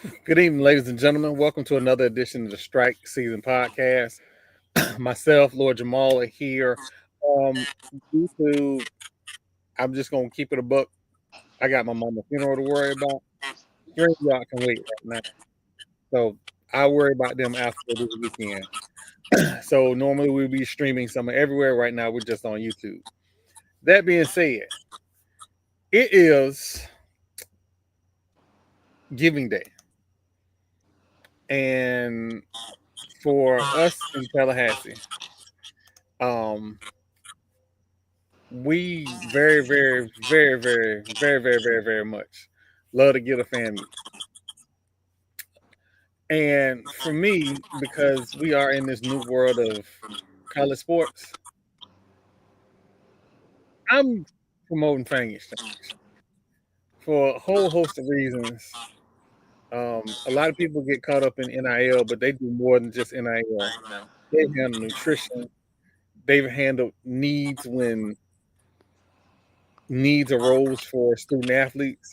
Good evening, ladies and gentlemen. Welcome to another edition of the Strike Season Podcast. Myself, Lord Jamal, are here. Um, due to, I'm just gonna keep it a buck. I got my mama's funeral to worry about. Dream y'all can wait right now, so I'll worry about them after this weekend. So normally we'll be streaming somewhere everywhere. Right now we're just on YouTube. That being said, it is Giving Day, and for us in Tallahassee, um, we very much love to get a FAMU. And for me, because we are in this new world of college sports, I'm promoting Fang Exchange for a whole host of reasons. A lot of people get caught up in NIL, but they do more than just NIL. They've handled nutrition. They've handled needs when needs arose for student athletes.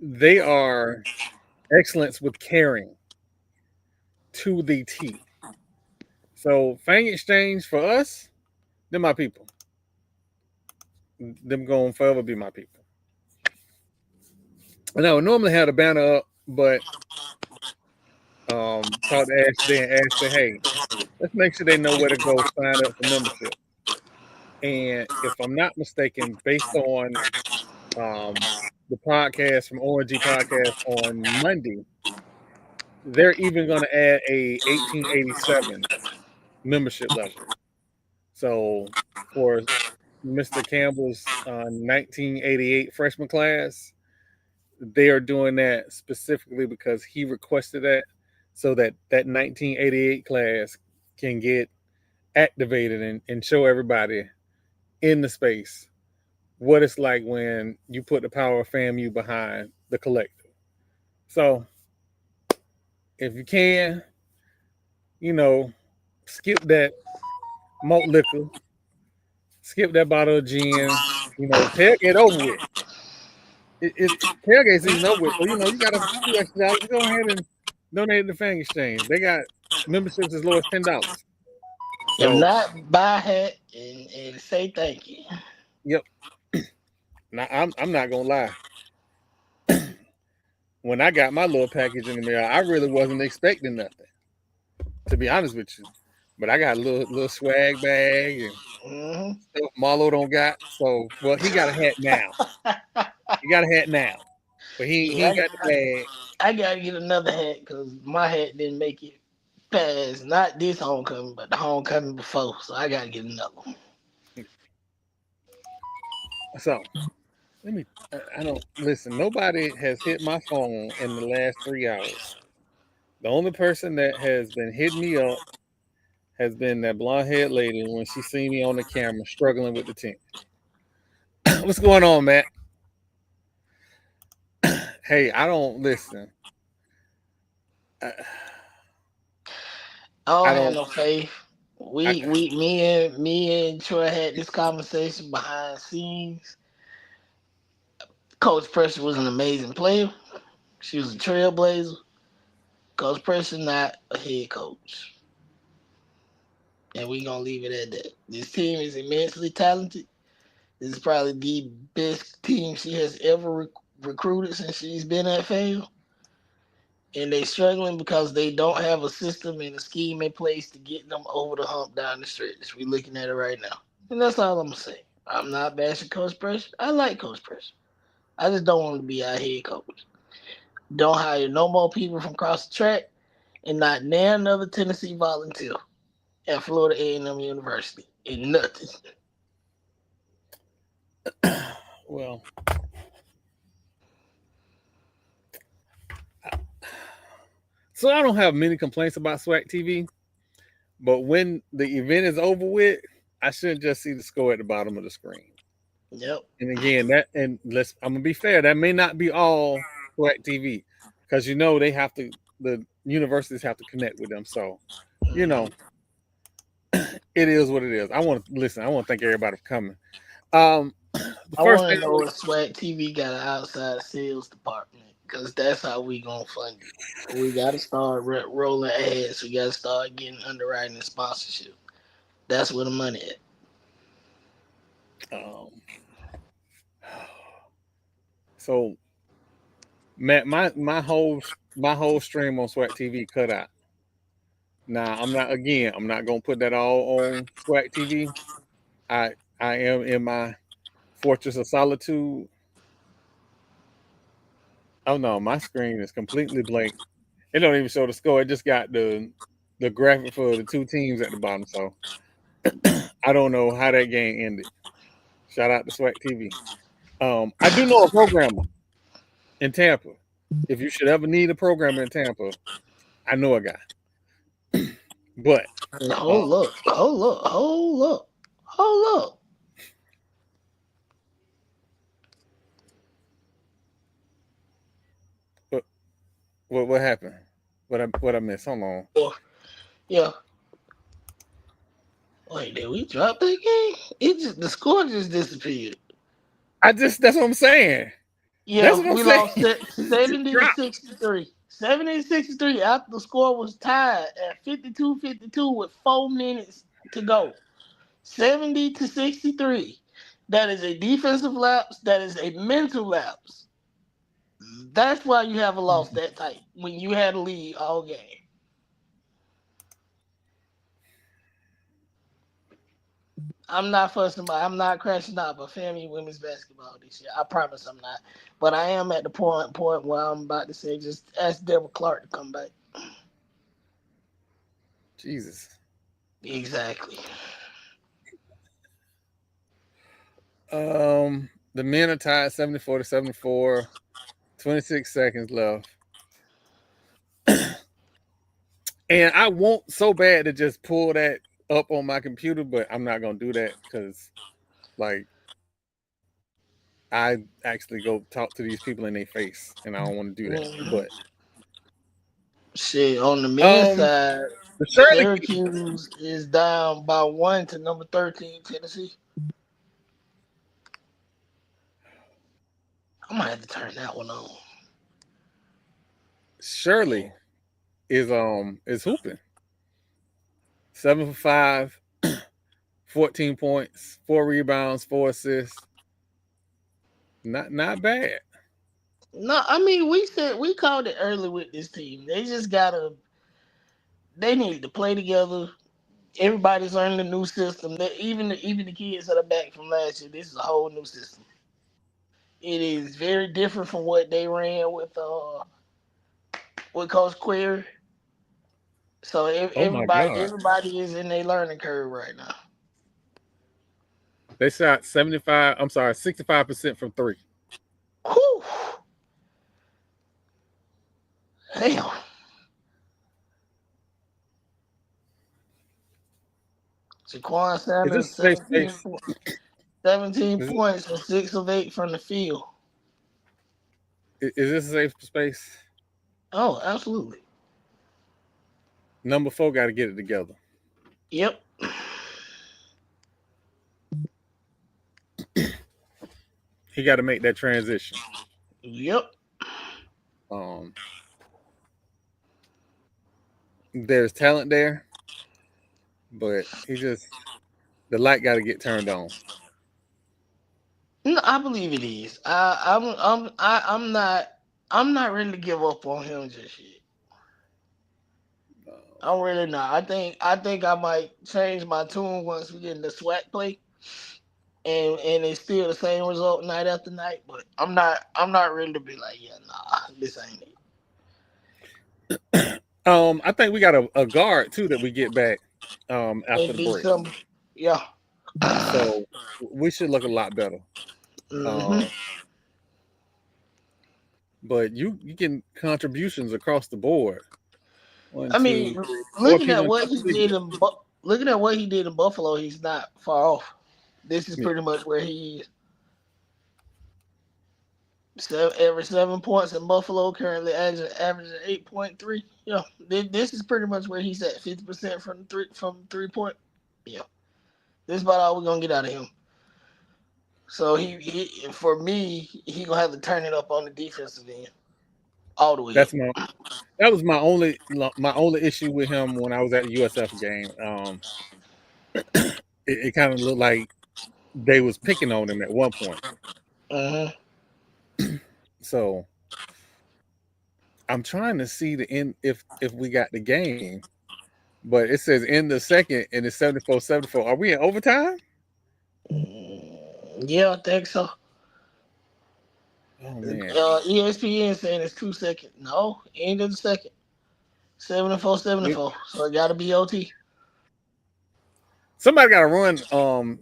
They are excellence with caring to the T. So Fang Exchange for us, they're my people. Them going forever be my people. And I would normally have the banner up, but talked to Ash today and Ash said, hey, let's make sure they know where to go sign up for membership. And if I'm not mistaken, based on the podcast from ONG Podcast on Monday, they're even going to add a 1887 membership level. So for Mr. Campbell's 1988 freshman class, they are doing that specifically because he requested that so that that 1988 class can get activated and show everybody in the space what it's like when you put the power of FAMU behind the collective. So if you can, you know, skip that malt liquor, skip that bottle of gin, tailgate over with. Tailgate season over with. So, you got a few extra dollars. Go ahead and donate to the Fang Exchange. They got memberships as low as $10. If So, not, buy a hat and say thank you. yep. Now I'm not gonna lie. When I got my little package in the mail, I really wasn't expecting nothing, to be honest with you. But I got a little swag bag and stuff Marlo don't got. So, well, he got a hat now. He got a hat now, but he Yeah, ain't got the bag. I gotta get another hat because my hat didn't make it past not this homecoming, but the homecoming before. So I gotta get another one. So let me. I don't listen. Nobody has hit my phone in the last 3 hours. The only person that has been hitting me up has been that blonde haired lady when she seen me on the camera struggling with the tent. What's going on, Matt? Hey, I don't listen. I, I don't I have don't. no faith. I, Me and Troy had this conversation behind the scenes. Coach Pressure was an amazing player. She was a trailblazer. Coach Pressure not a head coach. And we gonna leave it at that. This team is immensely talented. This is probably the best team she has ever recruited since she's been at FAMU. And they struggling because they don't have a system and a scheme in place to get them over the hump down the stretch. We're looking at it right now. And that's all I'm gonna say. I'm not bashing Coach Pressure. I like Coach Pressure. I just don't want to be our head coach. Don't hire no more people from across the track and not name another Tennessee volunteer at Florida A&M University. And nothing. well, so I don't have many complaints about SWAC TV, but when the event is over with, I shouldn't just see the score at the bottom of the screen. Yep. And again, I'm gonna be fair, that may not be all SWAC TV because they have to the universities have to connect with them. So, you know, it is what it is. I want to thank everybody for coming. The I first want thing to know if SWAC TV got an outside sales department because that's how we gonna fund it. We gotta start rolling ads. We gotta start getting underwriting and sponsorship. That's where the money at. So, Matt, my whole stream on SWAC TV cut out. Now I'm not gonna put that all on SWAC TV. I am in my fortress of solitude. Oh no, my screen is completely blank. It don't even show the score. It just got the graphic for the two teams at the bottom. So I don't know how that game ended. Shout out to SWAC TV. I do know a programmer in Tampa. If you should ever need a programmer in Tampa, I know a guy. But Hold up, hold up, hold up, hold up. what happened? What I missed? Hold on. Yeah. Wait, did we drop that game? The score just disappeared. That's what I'm saying. Yeah, we lost 70 to 63. 70 to 63 after the score was tied at 52-52 with 4 minutes to go. 70 to 63. That is a defensive lapse. That is a mental lapse. That's why you have a loss that tight when you had a lead all game. I'm not fussing about. I'm not crashing out about FAMU women's basketball this year. I promise I'm not. But I am at the point where I'm about to say, just ask Deborah Clark to come back. Jesus. Exactly. The men are tied 74 to 74. 26 seconds left. And I want so bad to just pull that up on my computer, but I'm not gonna do that because, like, I actually go talk to these people in their face, and I don't want to do that. But shit, on the men's side, Shirley Syracuse is down by 1 to number 13 Tennessee. I might have to turn that one on. Shirley is hooping. 7 for 5, 14 points, 4 rebounds, 4 assists. Not bad. No, I mean we called it early with this team. They just they need to play together. Everybody's learning a new system. Even the kids that are back from last year, this is a whole new system. It is very different from what they ran with Coach Queer. So everybody is in their learning curve right now. They shot 65% from 3. Whew. Damn. Jaquan Sanders, 17 points and 6 of 8 from the field. Is this a safe space? Oh, absolutely. Number 4 got to get it together. Yep. He got to make that transition. Yep. There's talent there, but the light got to get turned on. No, I believe it is. I'm not ready to give up on him just yet. I'm really not. I think I might change my tune once we get in the SWAC play, and it's still the same result night after night. But I'm not ready to be like, yeah, nah, this ain't it. I think we got a guard too that we get back after the break. Yeah. So we should look a lot better. Mm-hmm. But you get contributions across the board. Looking at what he did in Buffalo, he's not far off. This is pretty much where he is. Every 7 points in Buffalo, currently averaging 8.3. Yeah, this is pretty much where he's at. 50% from 3 point. Yeah, this is about all we're gonna get out of him. So he for me, he gonna have to turn it up on the defensive end. all the way up. That's my that was my only issue with him when I was at the USF game. It kind of looked like they was picking on him at one point. Uh-huh. So I'm trying to see the end if we got the game, but it says in the second and it's 74-74. Are we in overtime? Yeah, I think so. Oh man. ESPN saying it's 2 seconds. No, end of the second. 74, Yeah. 74. So it got to be OT. Somebody got to run.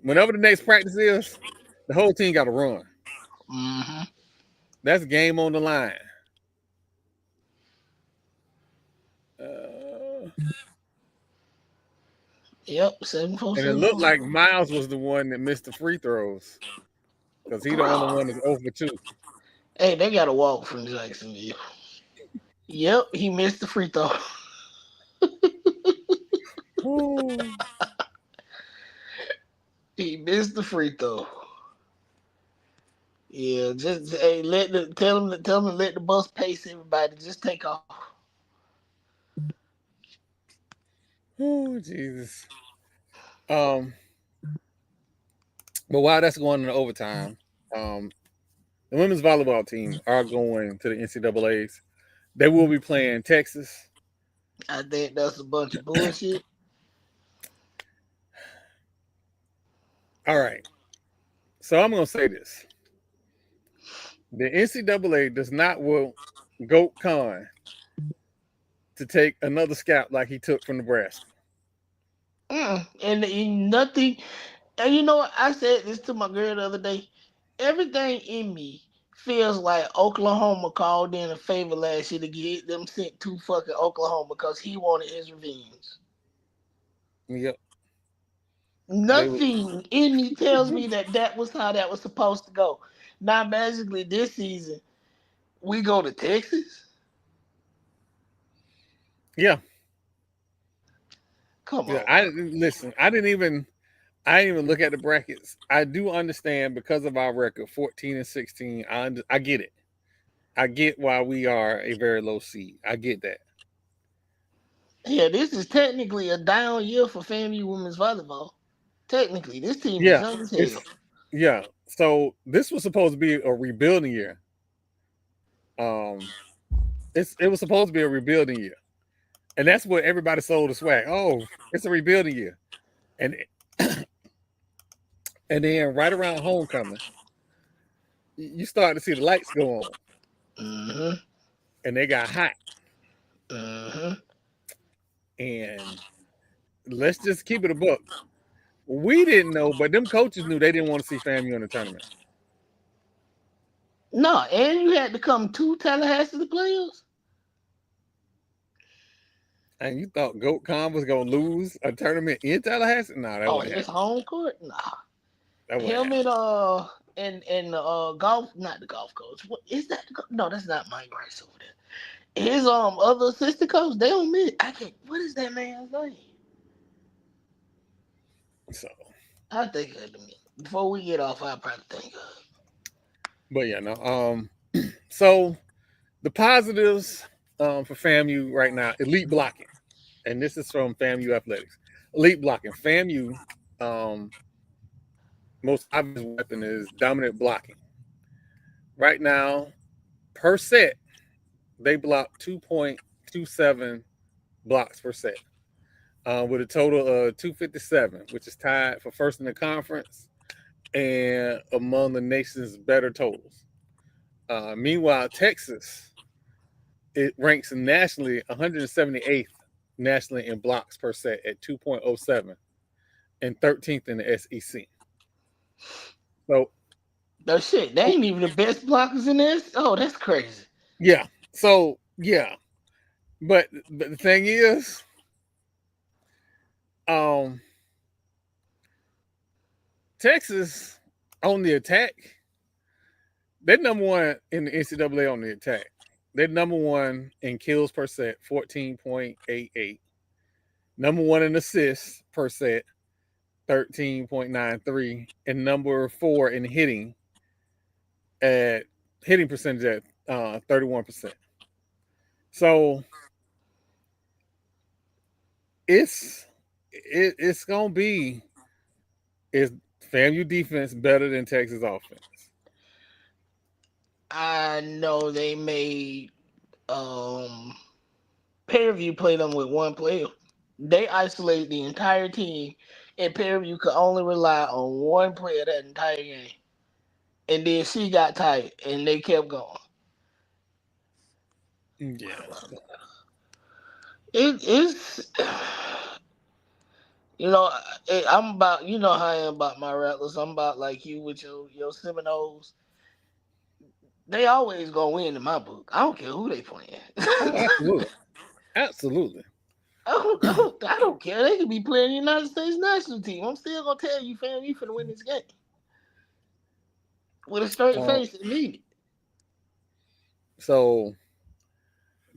Whenever the next practice is, the whole team got to run. Mm-hmm. That's game on the line. Uh, Yep, 74, and it looked 74. like Miles was the one that missed the free throws because he the only one that's over 2. Hey, they got a walk from Jacksonville. Yep, he missed the free throw. Ooh. He missed the free throw. Yeah, just hey, tell him to let the bus pace everybody. Just take off. Oh Jesus. Um, but while that's going into overtime, the women's volleyball team are going to the NCAA's. They will be playing Texas. I think that's a bunch of bullshit. All right. So I'm going to say this. The NCAA does not want Goat Khan to take another scout like he took from Nebraska. And nothing. And you know what? I said this to my girl the other day. Everything in me feels like Oklahoma called in a favor last year to get them sent to fucking Oklahoma because he wanted his revenge. Yep. Nothing in me tells me that was how that was supposed to go. Now, magically, this season, we go to Texas? Yeah. Come Yeah. on. I didn't even look at the brackets. I do understand because of our record, 14-16. I get it. I get why we are a very low seed. I get that. Yeah, this is technically a down year for FAMU women's volleyball. Technically, this team is Yeah. young as hell. Yeah. So this was supposed to be a rebuilding year. It was supposed to be a rebuilding year, and that's what everybody sold the SWAC. Oh, it's a rebuilding year, and and then right around homecoming, you start to see the lights go on, Mm-hmm. and they got hot. Mm-hmm. And let's just keep it a book. We didn't know, but them coaches knew they didn't want to see FAMU in the tournament. No, and you had to come to Tallahassee to play us. And you thought Goat Con was gonna lose a tournament in Tallahassee? No, that Oh, wouldn't his happen. home court? Nah. That wouldn't Him happen. and golf, not the golf coach. What is that? No, that's not Mike Rice over there. His other assistant coach, they don't miss. I can't. What is that man's name? So, I think of it. Before we get off, I'll probably think of it. but yeah, no. So the positives for FAMU right now: elite blocking, and this is from FAMU Athletics. Elite blocking. FAMU, most obvious weapon is dominant blocking. Right now, per set, they block 2.27 blocks per set, with a total of 257, which is tied for first in the conference and among the nation's better totals. Meanwhile, Texas, it ranks nationally 178th nationally in blocks per set at 2.07 and 13th in the SEC. So, No shit, they ain't even the best blockers in this. Oh, that's crazy. yeah. So, yeah. But the thing is, um, Texas on the attack, they're number one in the NCAA on the attack. They're number one in kills per set, 14.88. Number one in assists per set, 13.93. And number four in hitting percentage at 31%. So it's gonna be is FAMU defense better than Texas offense? I know they made Pairview play them with one player. They isolated the entire team, and Pairview could only rely on one player that entire game. And then she got tired, and they kept going. Yeah. It's I'm about how I am about my Rattlers. I'm about like you with your Seminoles. They always gonna win in my book. I don't care who they playing. Oh, absolutely. Absolutely. I don't care. They could be playing the United States national team. I'm still gonna tell you, fam, you finna win this game with a straight Um, face and mean it. so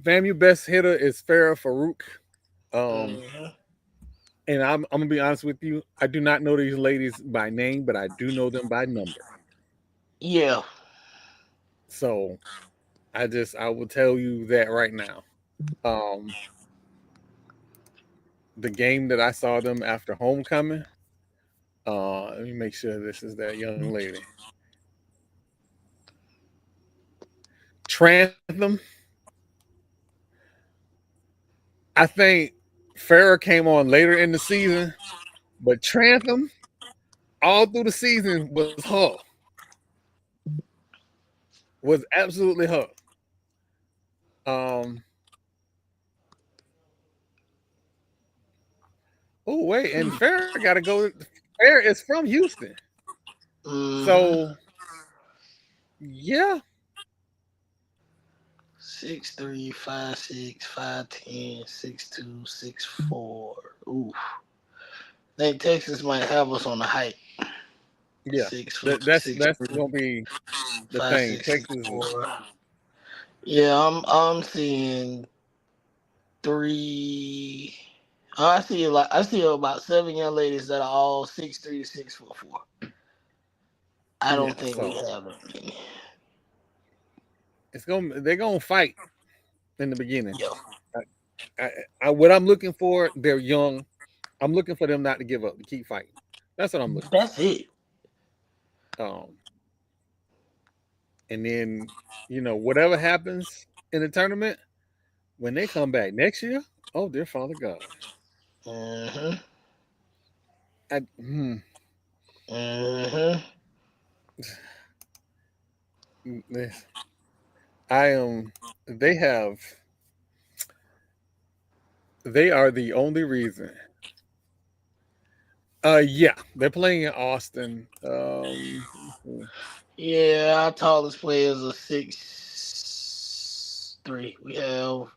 FAMU best hitter is Farah Farouk. Mm-hmm. And I'm gonna be honest with you. I do not know these ladies by name, but I do know them by number. Yeah. So I will tell you that right now. Um, the game that I saw them after homecoming. Let me make sure this is that young lady. Trantham. I think Farrah came on later in the season, but Trantham all through the season was her. Was absolutely her. Um, oh wait, and Farrah got to go. Farrah is from Houston, Mm-hmm. so yeah, 6'3", 5'6", 5'10", 6'2", 6'4". Ooh. I think Texas might have us on the height. yeah. 6 foot, That's 6'3", gonna be the five thing. six six Texas, four. Yeah, I'm seeing three. I see about 7 young ladies that are all 6'3" to 6'4". I yeah. don't think we So have that many. they're gonna fight in the beginning. Yeah, What I'm looking for, they're young. I'm looking for them not to give up, to keep fighting. That's what I'm looking that's it. for. And then whatever happens in the tournament when they come back next year. Oh dear Father God, Mm-hmm. I, hmm, Mm-hmm. this- I am. They have. They are the only reason. Yeah, they're playing in Austin. Yeah, our tallest players are 6'3". We have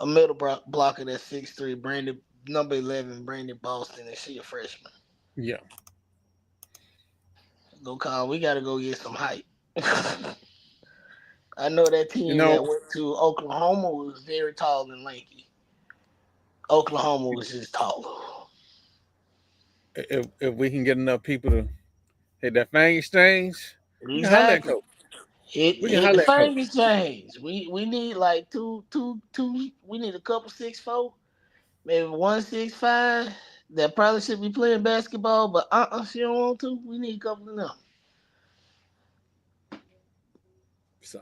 a middle blocker that's 6'3". Brandon, number 11, Brandon Boston, and she a freshman. Yeah, Go Con, we gotta go get some height. I know that you team know, that went to Oklahoma was very tall and lanky. Oklahoma was just taller. if we can get enough people to hit that fang exchange, we can holler at Exactly. coach. Hit We can hit the holler at coach. famous James. We need like two. We need a couple 6'4", maybe 165. That probably should be playing basketball, but she don't want to. We need a couple of them. So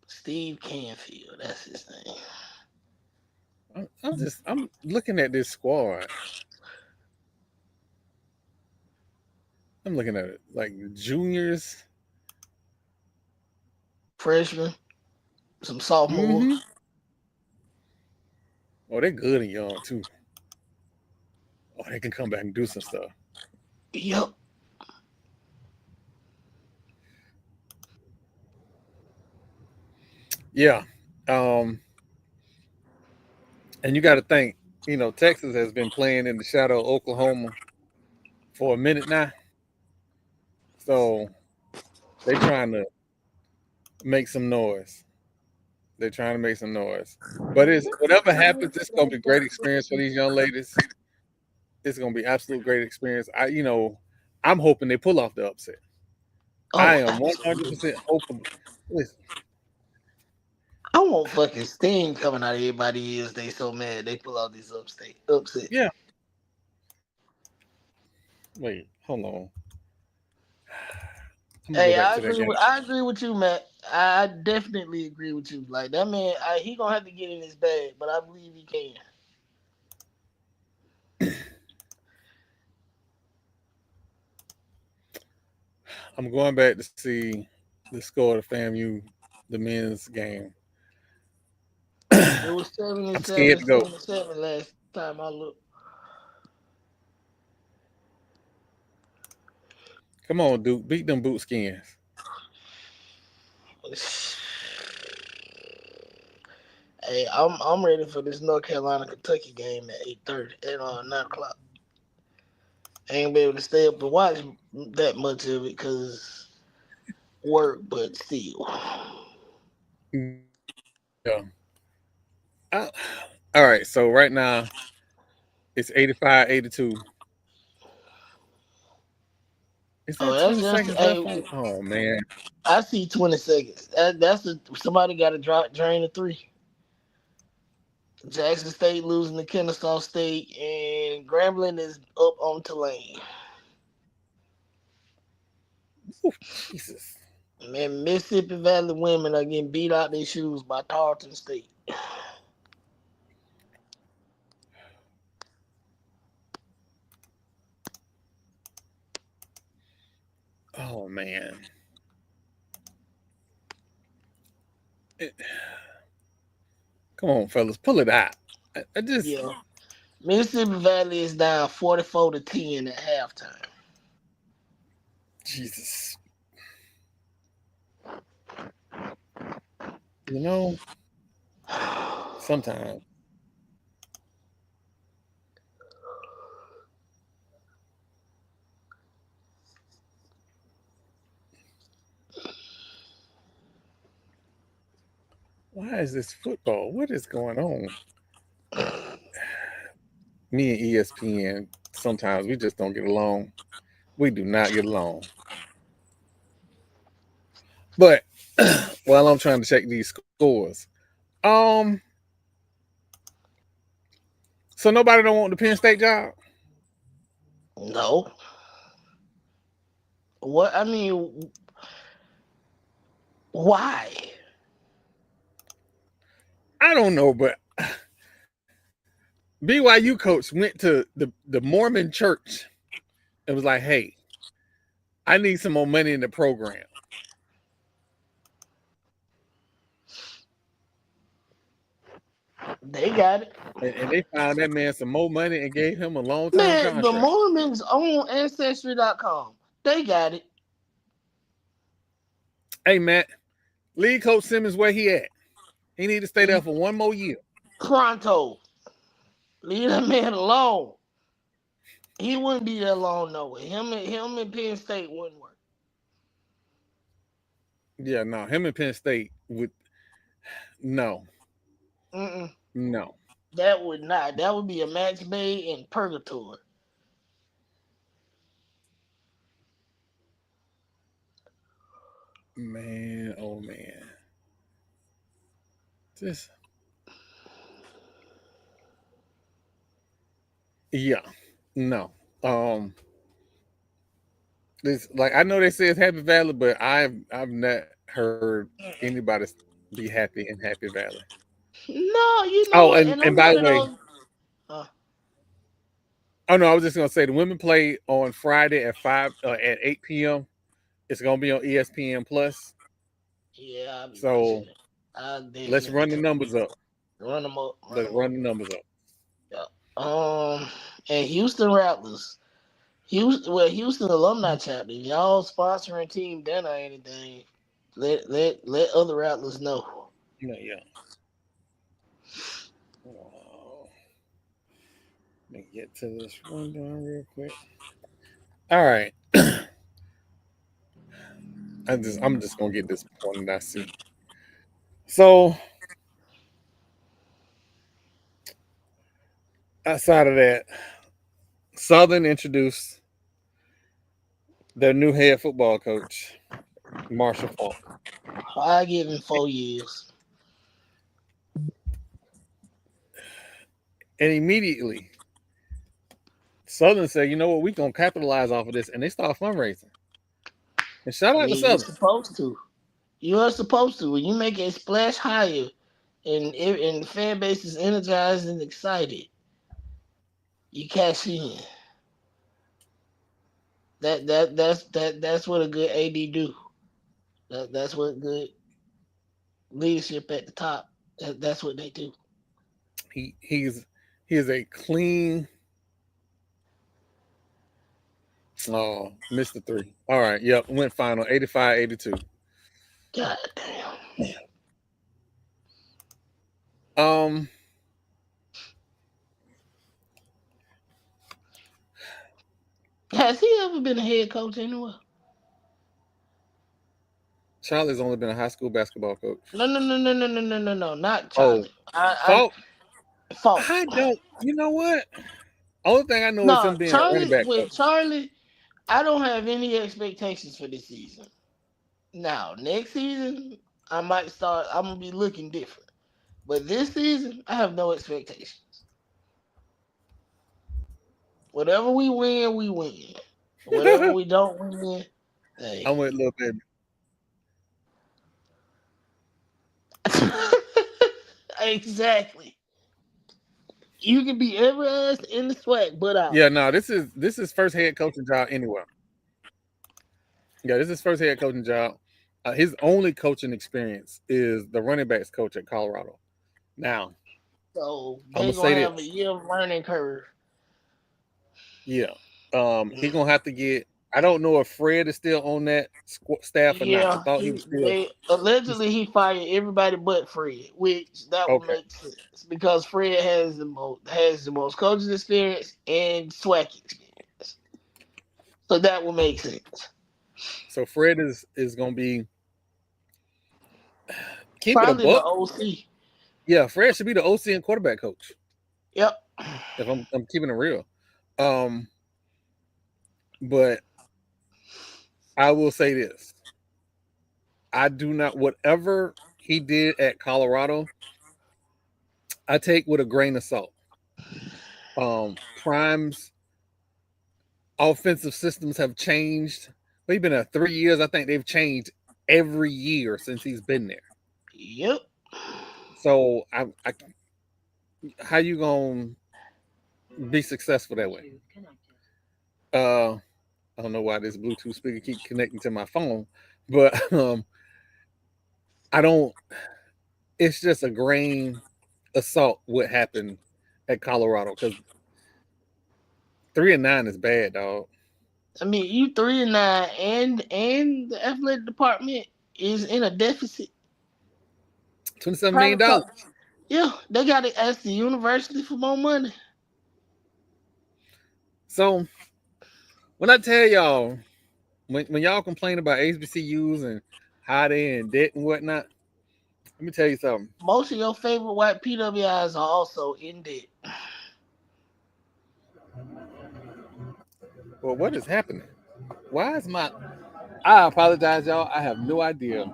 Steve Canfield, that's his name. I'm looking at this squad. I'm looking at it like juniors. Freshman, some sophomores. Mm-hmm. Oh, they're good and young too. Oh, they can come back and do some stuff. Yep. Yeah. Um, and you got to think, Texas has been playing in the shadow of Oklahoma for a minute now. So they trying to make some noise. They're trying to make some noise. But it's whatever happens, it's gonna be great experience for these young ladies. It's gonna be absolute great experience. I'm hoping they pull off the upset. I Oh, am absolutely. 100% hoping. Listen, I want fucking steam coming out of everybody's ears. They so mad they pull out this upset. Yeah. Wait, hold on. I'm gonna go Hey, back I to that agree game. with I agree with you, Matt. I definitely agree with you. Like that man, he gonna have to get in his bag, but I believe he can. I'm going back to see the score of the FAMU, the men's game. It was I'm scared 77, to go. 77 last time I looked. Come on, Duke, beat them boot skins. Hey, I'm ready for this North Carolina Kentucky game at 8:30 at 9 o'clock. I ain't be able to stay up and watch that much of it because work, but still. Yeah. Uh, all right. So right now it's 85-82. Is Oh, that that's 20 just seconds left hey. on? Oh man. I see 20 seconds. Somebody got to drain the three. Jackson State losing to Kennesaw State, and Grambling is up on Tulane. Ooh, Jesus. Man, Mississippi Valley women are getting beat out their shoes by Tarleton State. Oh man. It- Come on, fellas, pull it out. I just Yeah. Mississippi Valley is down 44-10 at halftime. Jesus. You know, sometimes. Why is this football? What is going on? Me and ESPN, sometimes we just don't get along. We do not get along. But while I'm trying to check these scores, um, so nobody don't want the Penn State job? No. What I mean, why? I don't know, but BYU coach went to the Mormon church and was like, hey, I need some more money in the program. They got it. And they found that man some more money and gave him a long term Man, the contract. Mormons own Ancestry.com. They got it. Hey, Matt, lead coach Simmons, where he at? He need to stay there for one more year. Pronto. Leave that man alone. He wouldn't be that long no way. Him and Penn State wouldn't work. Yeah, no, him and Penn State would no, Mm-mm. no. That would not. That would be a match made in purgatory. Man, oh man. Just yeah. No. This like I know they say it's Happy Valley, but I've not heard anybody be happy in Happy Valley. No, you know Oh, what? And and I'm by one the of way, those. Uh, oh no, I was just gonna say the women play on Friday at 8 p.m. It's gonna be on ESPN Plus. yeah, I'll be watching So it. I'll let's definitely run the numbers up. run them up. Run Let's them up. run the numbers up. Yeah. And Houston Rattlers. Houston alumni chapter. If y'all sponsoring team dinner or anything, let other Rattlers know. Yeah, yeah. Oh, let me get to this rundown real quick. All right. I'm just gonna get this one that I see. So outside of that, Southern introduced their new head football coach, Marshall Faulk. I give him 4 years. And immediately, Southern said, you know what, we're going to capitalize off of this. And they start fundraising. And shout I out to mean, you're Southern. supposed to. You are supposed to. When you make a splash higher and the fan base is energized and excited, you cash in. That's what a good AD do. That's what good leadership at the top. That's what they do. He is a clean Mr. 3. All right, yep, went final 85-82. God damn. Has he ever been a head coach anywhere? Charlie's only been a high school basketball coach. No, not Oh, Charlie. Faulk. Faulk. I don't. You know what? Only thing I know is him No, being a running Charlie. back With coach. Charlie, I don't have any expectations for this season. Now, next season, I might start. I'm gonna be looking different. But this season, I have no expectations. Whatever we win, we win. Whatever we don't win, hey. I'm with Lil Baby. Exactly. You can be every ass in the SWAC, but out. Yeah, no, this is first head coaching job anywhere. Yeah, this is first head coaching job. His only coaching experience is the running backs coach at Colorado. Now, So I'm they gonna say gonna have a this. year of learning curve. Yeah, he's gonna have to get. I don't know if Fred is still on that staff or not. I Yeah, thought he was still. they allegedly he fired everybody but Fred, which that would Okay. make sense because Fred has the most coaching experience and SWAC experience, so that would make sense. So Fred is gonna be keep it a Probably the buck. OC. Yeah, Fred should be the OC and quarterback coach. Yep. If I'm keeping it real. But I will say this. I do not whatever he did at Colorado, I take with a grain of salt. Prime's offensive systems have changed. We've been at 3 years. I think they've changed every year since he's been there. Yep. So how you gonna be successful that way? I don't know why this Bluetooth speaker keep connecting to my phone, but I don't. It's just a grain of salt what happened at Colorado because 3-9 is bad, dog. I mean, you 3-9, and the athletic department is in a deficit. $27 million. Yeah, they got to ask the university for more money. So when I tell y'all, when y'all complain about HBCUs and how they in debt and whatnot, let me tell you something. Most of your favorite white PWIs are also in debt. Well, what is happening? Why is my? I apologize, y'all. I have no idea.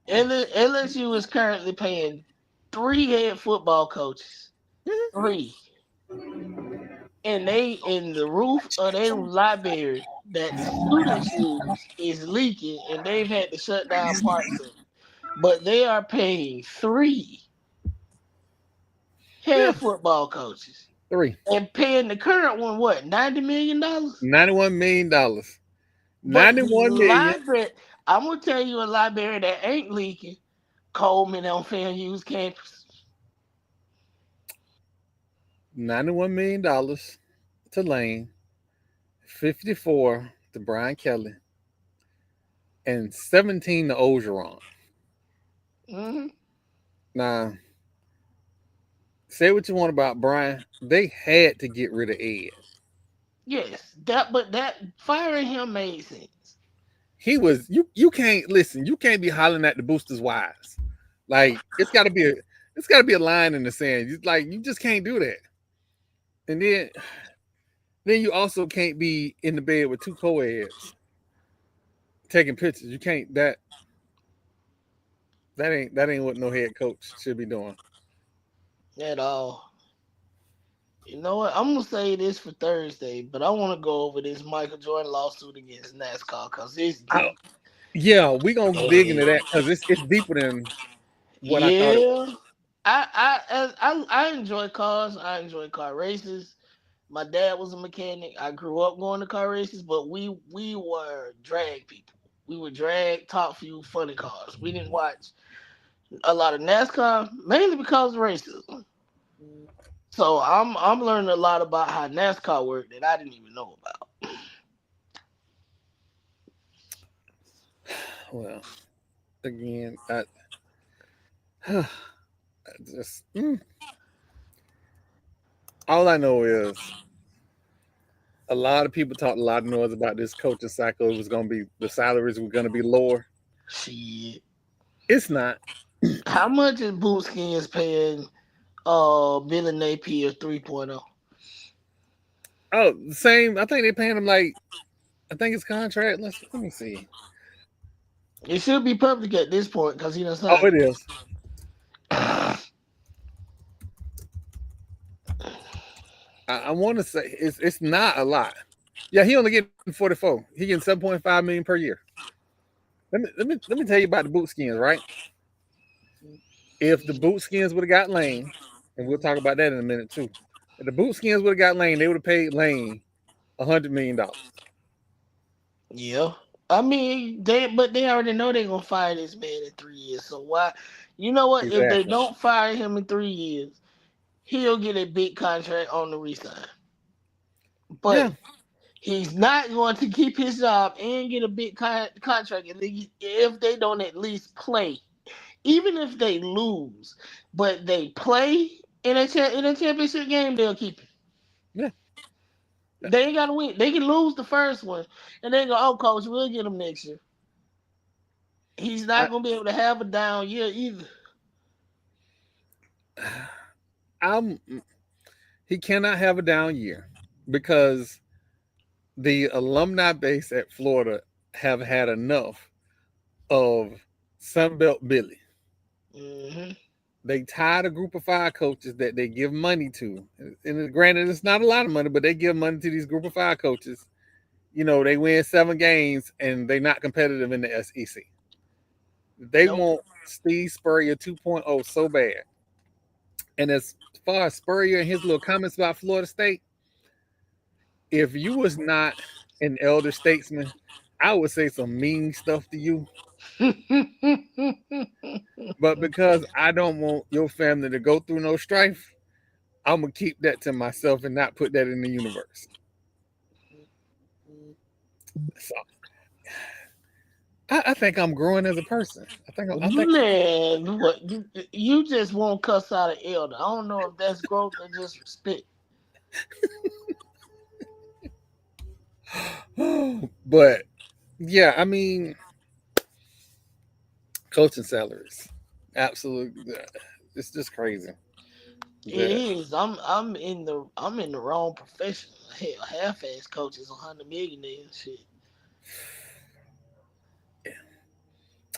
LSU is currently paying 3 head football coaches. 3. And they in the roof of their library that the students use is leaking, and they've had to shut down parts of it. But they are paying 3 head football coaches. 3. And paying the current one what, $90 million? $91 million. But 91 million. I'm gonna tell you a library that ain't leaking. Coleman on FAMU's campus. $91 million to Lane, 54 to Brian Kelly, and 17 to Ogeron. Mm-hmm. Now, say what you want about Brian. They had to get rid of Ed. Yes, that firing him made sense. He was you can't listen. You can't be hollering at the boosters' wives. Like it's got to be a line in the sand. You just can't do that. And then you also can't be in the bed with 2 co-eds taking pictures. You can't that. That ain't what no head coach should be doing. At all. You know what? I'm gonna say this for Thursday, but I want to go over this Michael Jordan lawsuit against NASCAR because it's I, deep. yeah, we gonna dig And into that because it's deeper than what I thought it yeah, I enjoy cars. I enjoy car races. My dad was a mechanic. I grew up going to car races, but we were drag people. We were drag top few funny cars. We didn't watch a lot of NASCAR mainly because of racism. So I'm learning a lot about how NASCAR worked that I didn't even know about. was. Well, again, I just all I know is a lot of people talked a lot of noise about this coaching cycle. It was gonna be the salaries were gonna be lower. Shit. It's not. How much is Bootskins paying Billy Napier 3.0? Oh, the same. I think they paying him like I think his contract. Let me see. It should be public at this point because he done Oh, signed it is. it. I want to say it's not a lot. Yeah, he only getting 44. He getting 7.5 million per year. Let me tell you about the boot skins, right? If the boot skins would have got Lane, and we'll talk about that in a minute too. If the boot skins would have got Lane, they would have paid Lane $100 million. Yeah. I mean, they already know they're gonna fire this man in 3 years. So why? You know what? If they Exactly. don't fire him in 3 years, he'll get a big contract on the resign. But Yeah. he's not going to keep his job and get a big contract if they don't at least play, even if they lose. But they play in a championship game, they'll keep him. Yeah. They ain't gotta win. They can lose the first one, and they go, "Oh, coach, we'll get him next year." He's I, not gonna be able to have a down year either. I'm. He cannot have a down year because the alumni base at Florida have had enough of Sunbelt Billy. Hmm. They tied a group of five coaches that they give money to. And granted, it's not a lot of money, but they give money to these group of five coaches. You know, they win 7 games and they're not competitive in the SEC. They Nope. want Steve Spurrier 2.0 so bad. And as far as Spurrier and his little comments about Florida State, if you was not an elder statesman, I would say some mean stuff to you. But because I don't want your family to go through no strife, I'm gonna keep that to myself and not put that in the universe. So I think I'm growing as a person. I think Man, what you just won't cuss out an elder. I don't know if that's growth or just respect. but yeah, I mean coaching salaries. Absolutely, it's just crazy. It That is. I'm in the wrong profession. Hell, half ass coaches 100 million and shit.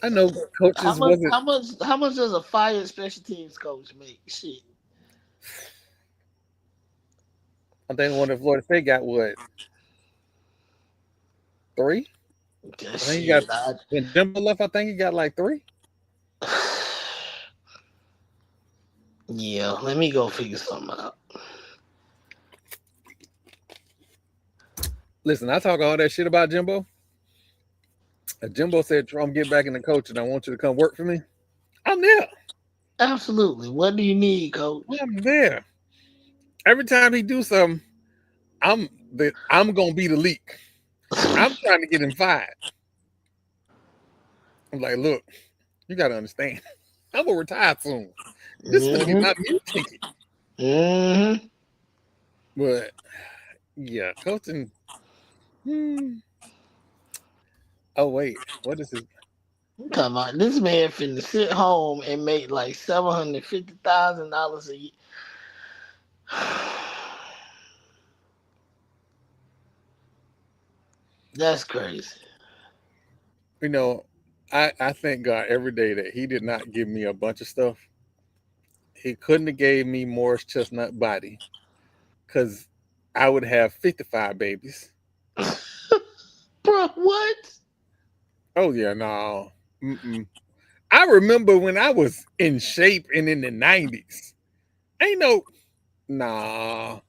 I know How coaches much? wasn't. How much does a fired special teams coach make? Shit. I think the one that Florida State got what 3. That I think he got shit. I, when Jimbo left. I think he got like 3. yeah. Let me go figure something out. Listen, I talk all that shit about Jimbo. And Jimbo said, "I'm getting back in the coach, and I want you to come work for me." I'm there. Absolutely. What do you need, coach? I'm there. Every time he do something, I'm gonna be the leak. I'm trying to get him fired. I'm like, look, you gotta understand. I'm gonna retire soon. This is gonna be Hmm. my mute ticket. Hmm. But yeah, coaching. Hmm. Oh wait, what is his? I'm talking about this man finna sit home and make like $750,000 a year. That's crazy. You know, I thank God every day that He did not give me a bunch of stuff. He couldn't have gave me Morris Chestnut body because I would have 55 babies. Bro, what? Oh yeah, no. Mm-mm. I remember when I was in shape and in the 90s. Ain't no nah,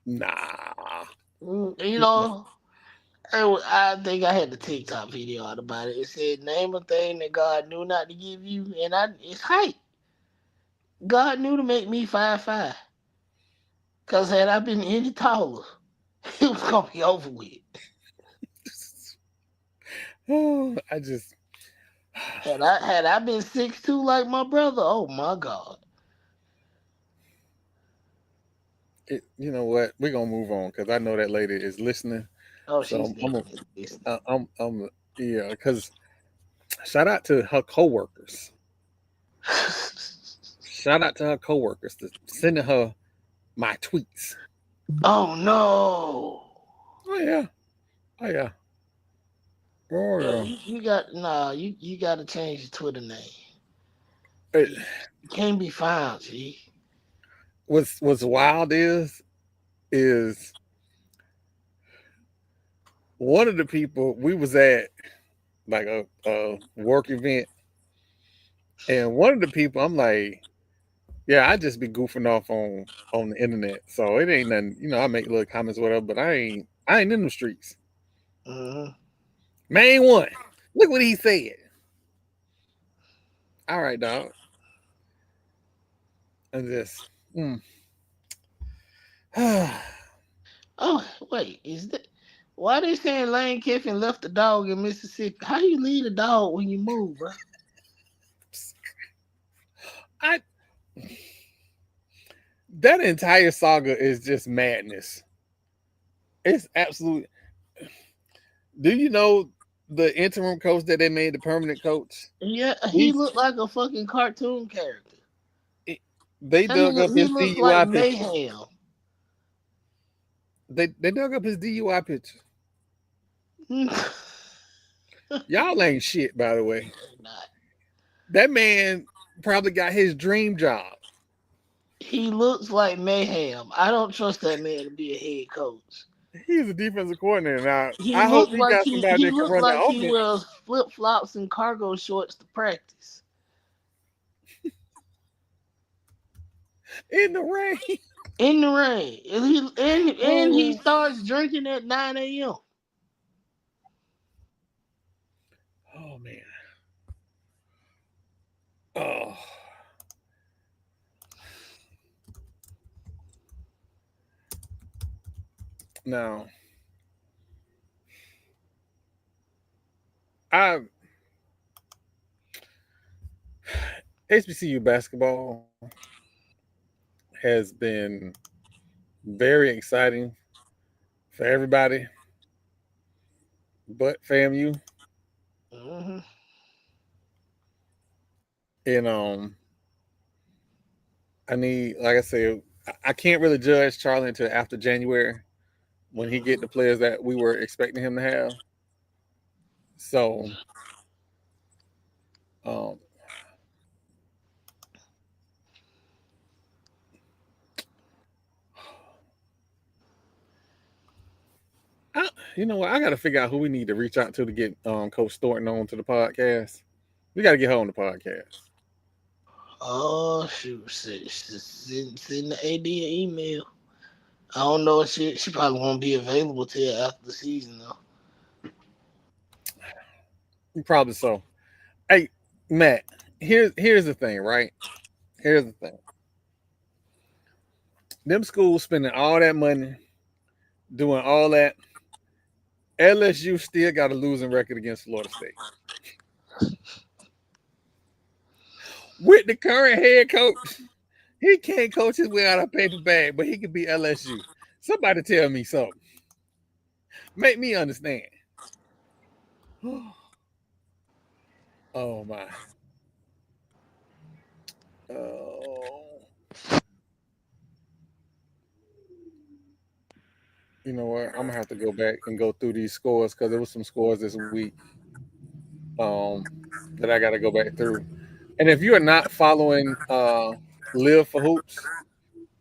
nah. You know, I think I had the TikTok video out about it. It said, "Name a thing that God knew not to give you," and it's height. God knew to make me 5'5". Cause had I been any taller, it was gonna be over with. Oh, I just Had I been 6'2" like my brother, oh my God. you know what? We're gonna move on because I know that lady is listening. Oh, So she's definitely listening. yeah, because shout out to her coworkers. Shout out to her coworkers for sending her my tweets. Oh no. Oh yeah, oh yeah, oh Yeah, yeah. you got you gotta change your Twitter name. It, You can't be found, G. what's wild is one of the people we was at like a work event, and one of the people I'm like, yeah, I just be goofing off on the internet, so it ain't nothing. I make little comments, whatever, but I ain't in the streets. Mm-hmm. Main one, look what he said. All right, dog, and this. Oh wait, is that why they saying Lane Kiffin left the dog in Mississippi? How you leave a dog when you move, bro? I that entire saga is just madness. It's absolute. Do you know the interim coach that they made the permanent coach? Yeah, he He's looked like a fucking cartoon character. they That dug up nigga, he his looks like DUI picture. mayhem. They dug up his DUI picture. Not. Y'all ain't shit, by the way. That man probably got his dream job. He looks like mayhem. I don't trust that man to be a head coach. He's a defensive coordinator now. He I hope looked he like got he somebody he that can looked run the like he offense wears flip flops and cargo shorts to practice. in the rain. In the rain. And he Oh, starts drinking at 9 a.m. oh man. Oh, now I HBCU basketball has been very exciting for everybody but FAMU. Mm-hmm. And I need, like I said, I can't really judge Charlie until after January when he get the players that we were expecting him to have. So, um, you know what? I got to figure out who we need to reach out to get Coach Thornton on to the podcast. We got to get her on the podcast. Oh shoot! Send the AD an email. I don't know if she probably won't be available till after the season though. Probably so. Hey, Matt, here's the thing, right? Here's the thing. Them schools spending all that money doing all that. LSU still got a losing record against Florida State. With the current head coach, he can't coach his way out of a paper bag, but he can beat LSU. Somebody tell me something. Make me understand. Oh my. Oh. You know what? I'm gonna have to go back and go through these scores because there was some scores this week. Um, that I got to go back through. And if you are not following Live for Hoops,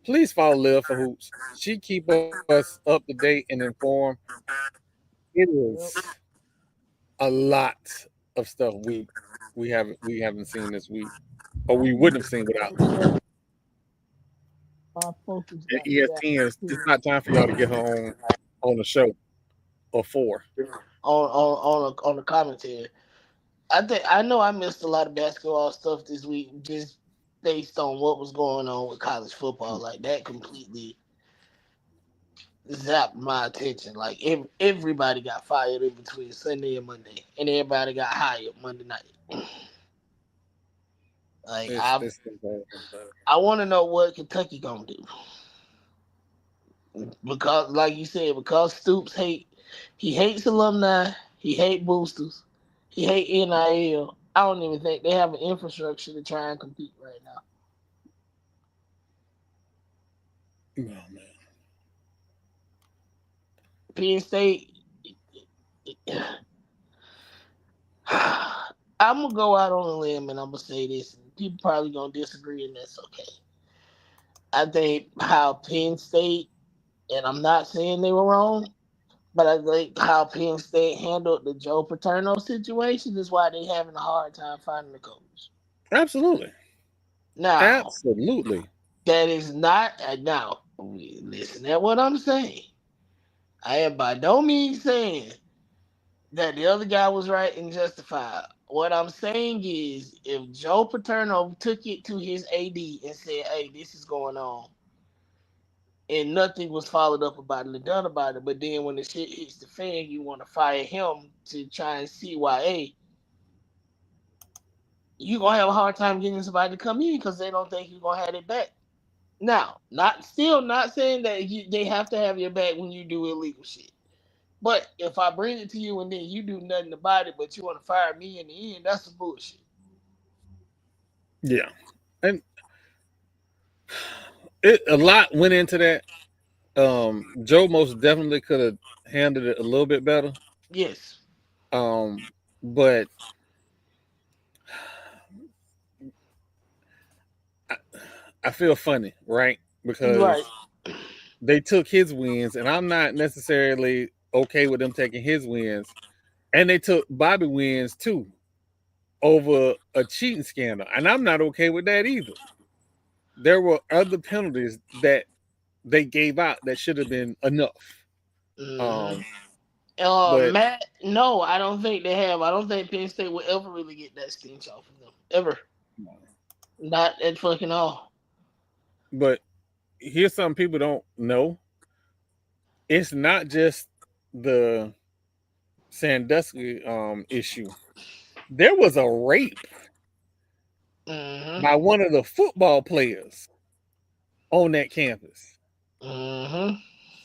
please follow Live for Hoops. She keep us up to date and informed. It is a lot of stuff we haven't seen this week, or we wouldn't have seen without her. My focus And got me ESPN, it's not time for y'all to get her on the show or four. on the commentary. I know I missed a lot of basketball stuff this week just based on what was going on with college football. Like that completely zapped my attention. Like everybody got fired in between Sunday and Monday, and everybody got hired Monday night. Like It's I want to know what Kentucky gonna do because, like you said, because Stoops he hates alumni, he hate boosters, he hate NIL. I don't even think they have an infrastructure to try and compete right now. oh man. Penn State. I'm gonna go out on a limb and I'm gonna say this. And people probably gonna disagree, and that's okay. I think how Penn State, and I'm not saying they were wrong, but I think how Penn State handled the Joe Paterno situation is why they having a hard time finding a coach. Absolutely. Now, Absolutely. that is not now. Listen at what I'm saying. I am by no means saying that the other guy was right and justified. What I'm saying is, if Joe Paterno took it to his AD and said, "Hey, this is going on," and nothing was followed up about it and done about it, but then when the shit hits the fan, you want to fire him to try and see why, hey, you're gonna have a hard time getting somebody to come in because they don't think you're gonna have it back. Now, not saying that they have to have your back when you do illegal shit. But if I bring it to you and then you do nothing about it, but you want to fire me in the end, that's some bullshit. Yeah. And a lot went into that. Joe most definitely could have handled it a little bit better. Yes. But I, I feel funny, right? Right. Because they took his wins, and I'm not necessarily okay with them taking his wins. And they took Bobby wins too over a cheating scandal, and I'm not okay with that either. There were other penalties that they gave out that should have been enough. Mm-hmm. Um, but Matt, no, I don't think they have. I don't think Penn State will ever really get that stench off of them. Ever. Not at fucking all. but here's something people don't know. It's not just the Sandusky issue. There was a rape Mm-hmm. by one of the football players on that campus. Mm-hmm.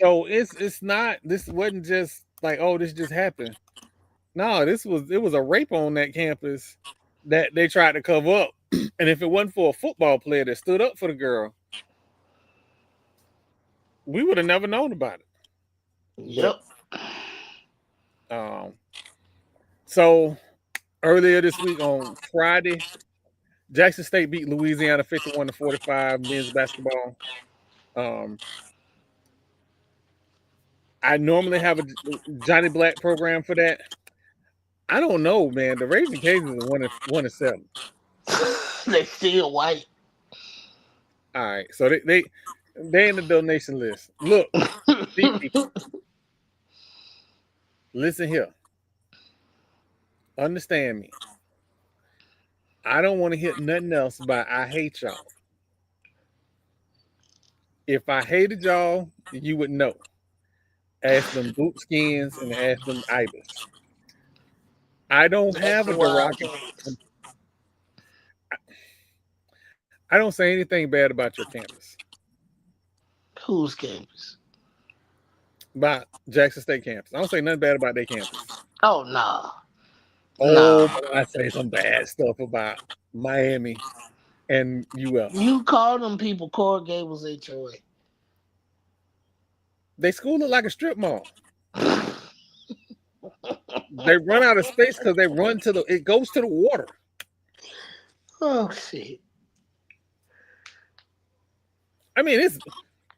So it's not, this wasn't just like, oh, this just happened. No, it was a rape on that campus that they tried to cover up. And if it wasn't for a football player that stood up for the girl, we would have never known about it. But Yep. um so earlier this week on Friday, Jackson State beat Louisiana 51-45 men's basketball. Um, I normally have a Johnny Black program for that. I don't know, man. The Raging Cajuns are 1-7. They still white. All right, so they in the donation list. Look, people, listen here. Understand me. I don't want to hit nothing else but I hate y'all. If I hated y'all, you would know. Ask them boot skins and ask them ibis. I don't That's have the a wild derogatory. cats. I don't say anything bad about your campus, Whose campus? about Jackson State campus. I don't say nothing bad about their campus. Oh nah. Oh, Nah. but I say some bad stuff about Miami and UF. You call them people Coral Gables They school look like a strip mall. They run out of space because they run to the. It goes to the water. Oh shit. I mean, it's.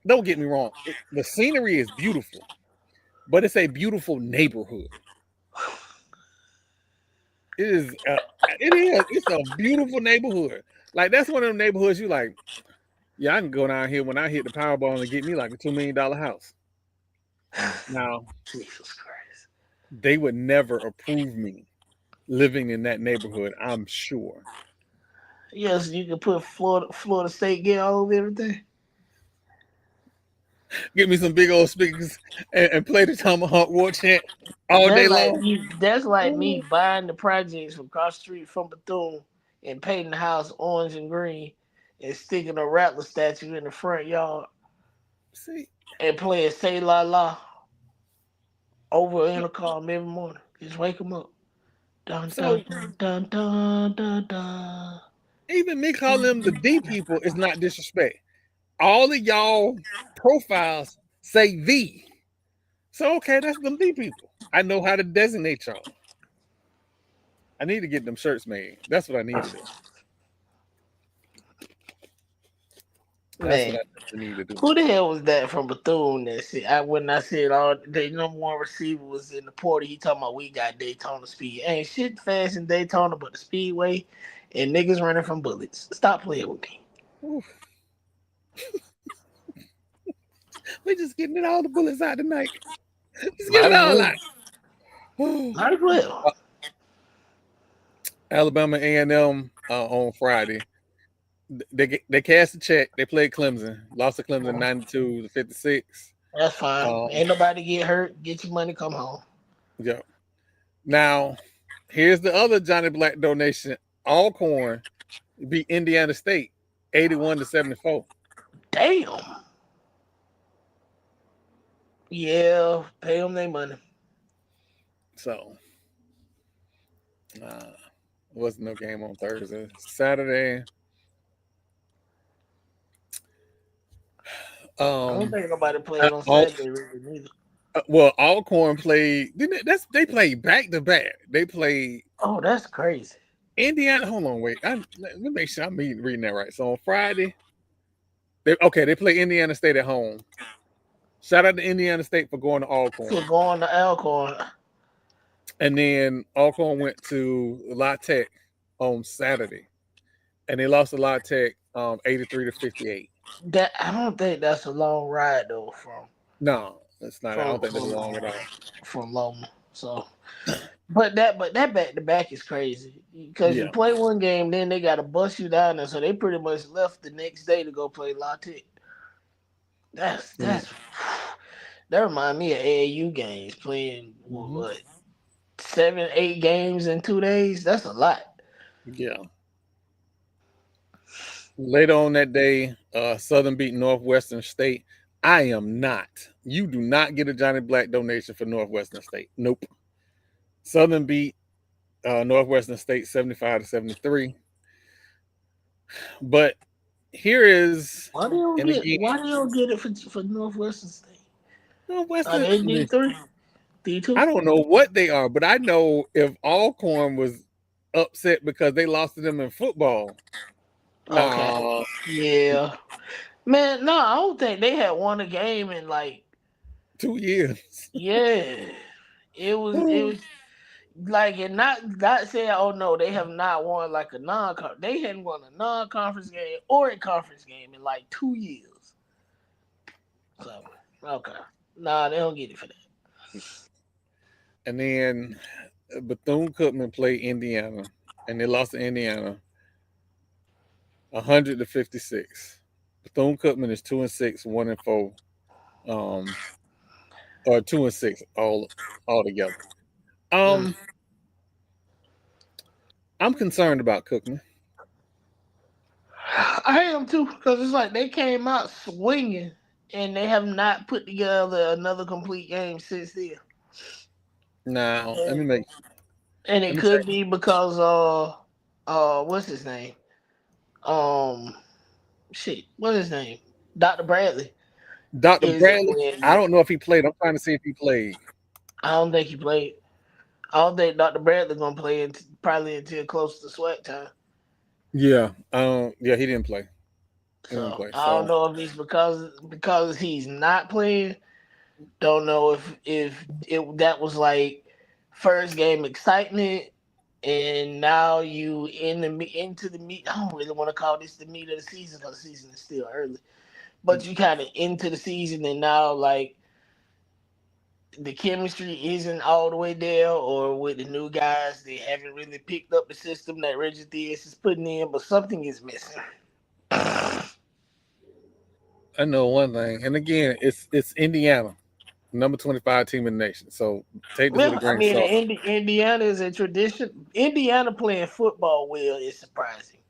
Don't get me wrong. The scenery is beautiful, but it's a beautiful neighborhood. It is. It is. It's a beautiful neighborhood. Like that's one of them neighborhoods you like. Yeah, I can go down here when I hit the Powerball and get me like a $2 million house. Now, Jesus Christ. they would never approve me living in that neighborhood. I'm sure. Yes, you can put Florida State gear all over everything. Get me some big old speakers and play the Tomahawk War chant all day long. That's like me buying the projects from across the street from Bethune and painting the house orange and green and sticking a Rattler statue in the front yard See, and playing Say La La over intercom every morning. Just wake them up. Dun so dun dun dun dun dun dun. even me calling them the D people is not disrespect. All of y'all profiles say the. So okay, that's them D people. I know how to designate y'all. I need to get them shirts made. That's what I need to do. That's Man, what I need to do. who the hell was that from Bethune that said when I said all the number one receiver was in the portal, he talking about we got Daytona speed. Ain't shit fast in Daytona but the speedway and niggas running from bullets. Stop playing with me. We're just getting it all the bullets out tonight. Just get Might it as all well. out. Might as well. Alabama A&M on Friday. They cast a check. They played Clemson. Lost to Clemson 92-56. That's fine. Ain't nobody get hurt. Get your money, come home. Yeah. Now, here's the other Johnny Black donation. Alcorn beat Indiana State 81-74. Damn. Yeah, pay them their money. So, wasn't no game on Thursday. Saturday. I don't think nobody played on Saturday really neither. Well, Alcorn played. They played back to back. They played. Oh, that's crazy. Indiana. Hold on, wait. Let me make sure I'm reading that right. So on Friday, they play Indiana State at home. Shout out to Indiana State for going to Alcorn. For going to Alcorn. And then Alcorn went to La Tech on Saturday, and they lost to La Tech 83-58. That I don't think that's a long ride though from. No, it's not. I don't think it's long at all. From Loma. So, but that back to back is crazy because you play one game, then they got to bust you down there. So they pretty much left the next day to go play La Tech. That remind me of AAU games playing what 7-8 games in 2 days. That's a lot. Yeah. Later on that day, Southern beat Northwestern State. I am not. You do not get a Johnny Black donation for Northwestern State. Nope. Southern beat Northwestern State 75-73. But here is why they don't get it for Northwestern State? Northwestern are they D3? D2? I don't know what they are, but I know if Alcorn was upset because they lost to them in football. Okay. Yeah. Man, no, I don't think they had won a game in like 2 years. Yeah. It was like and not saying, oh no, they have not won like a they hadn't won a non-conference game or a conference game in like 2 years. So okay. Nah, they don't get it for that. And then Bethune-Cookman played Indiana, and they lost to Indiana 100-56. Bethune-Cookman is 2-6, 1-4, or 2-6 all together. I'm concerned about Cookman. I am too, because it's like they came out swinging, and they have not put together another complete game since then. Now, let me make. And it could be because what's his name? What's his name? Dr. Bradley. Dr. Bradley. I don't know if he played. I'm trying to see if he played. I don't think he played. I don't think Dr. Bradley gonna play probably until close to SWAC time. Yeah. Yeah, he didn't play. He didn't So play. I don't know if it's because he's not playing. Don't know if it that was like first game excitement, and now you into the meat. I don't really want to call this the meat of the season because the season is still early. But you kind of into the season, and now like the chemistry isn't all the way there, or with the new guys, they haven't really picked up the system that Reggie Theus is putting in, but something is missing. I know one thing, and again, it's Indiana, number 25 team in the nation. So take this with a Well, I grain of mean, salt. Indiana is a tradition. Indiana playing football well is surprising.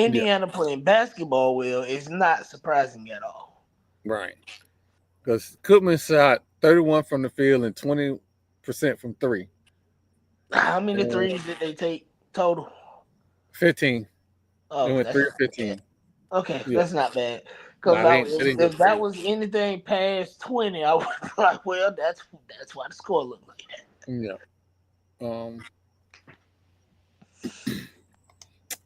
Yeah, Indiana playing basketball well is not surprising at all. right. Because Cookman shot 31 from the field and 20% from three. How many And threes did they take total? 15. They Oh, went that's 3 not of bad. 15. Okay, Yeah. that's not bad. Because Nah, they didn't go if that crazy. was anything past 20, I would be like, well, that's why the score looked like that. Yeah. Um,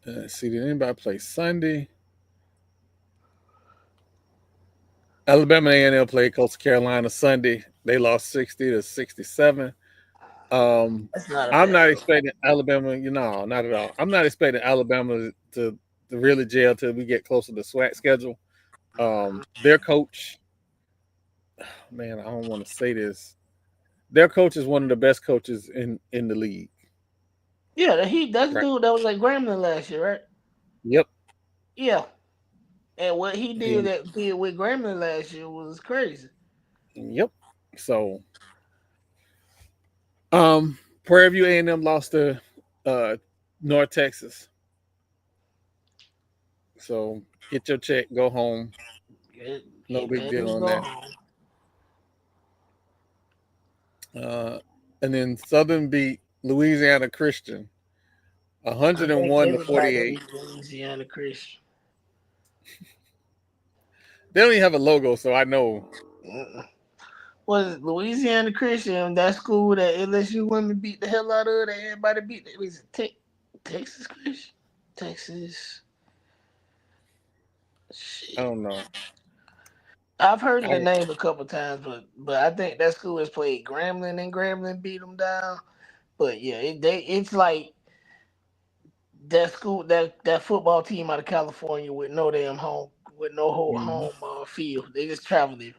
let's see, did anybody play Sunday? Alabama A&M played Coastal Carolina Sunday. They lost 60-67. That's not a I'm bad not score. expecting Alabama, not at all. I'm not expecting Alabama to really jail till we get closer to SWAC schedule. Their coach, man, I don't want to say this. Their coach is one of the best coaches in the league. Yeah, that's the Right. dude that was at Grambling last year, right? Yep. Yeah. And what he And, did with Grambling last year was crazy. yep. So, Prairie View A&M lost to uh, North Texas. So get your check, go home. No Get big paid deal and on go that. home. And then Southern beat Louisiana Christian I think 101 to everybody 48. beat Louisiana Christian. They don't even have a logo, so I know. Mm-mm. Was Louisiana Christian that school that LSU women beat the hell out of? That everybody beat. It was Texas Christian. Texas. I Shit. don't know. I've heard the I, name a couple times, but I think that school has played Grambling and Grambling beat them down. But yeah, it's like that school that football team out of California with no damn home with no mhm. home field. They just travel everywhere.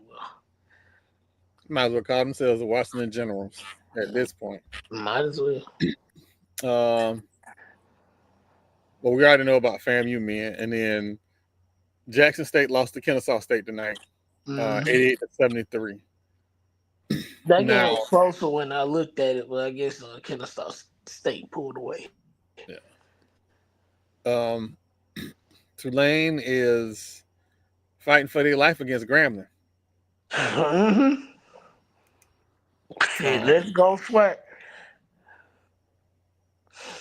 Might as well call themselves the Washington Generals at this point. Might as well. Um, but we already know about FAMU men, and then Jackson State lost to Kennesaw State tonight, Hmm. 88 to 73. That game Now, was closer when I looked at it, but I guess Kennesaw State pulled away. yeah. um, Tulane is fighting for their life against Grambling. Hmm. Hey, Um, let's go sweat.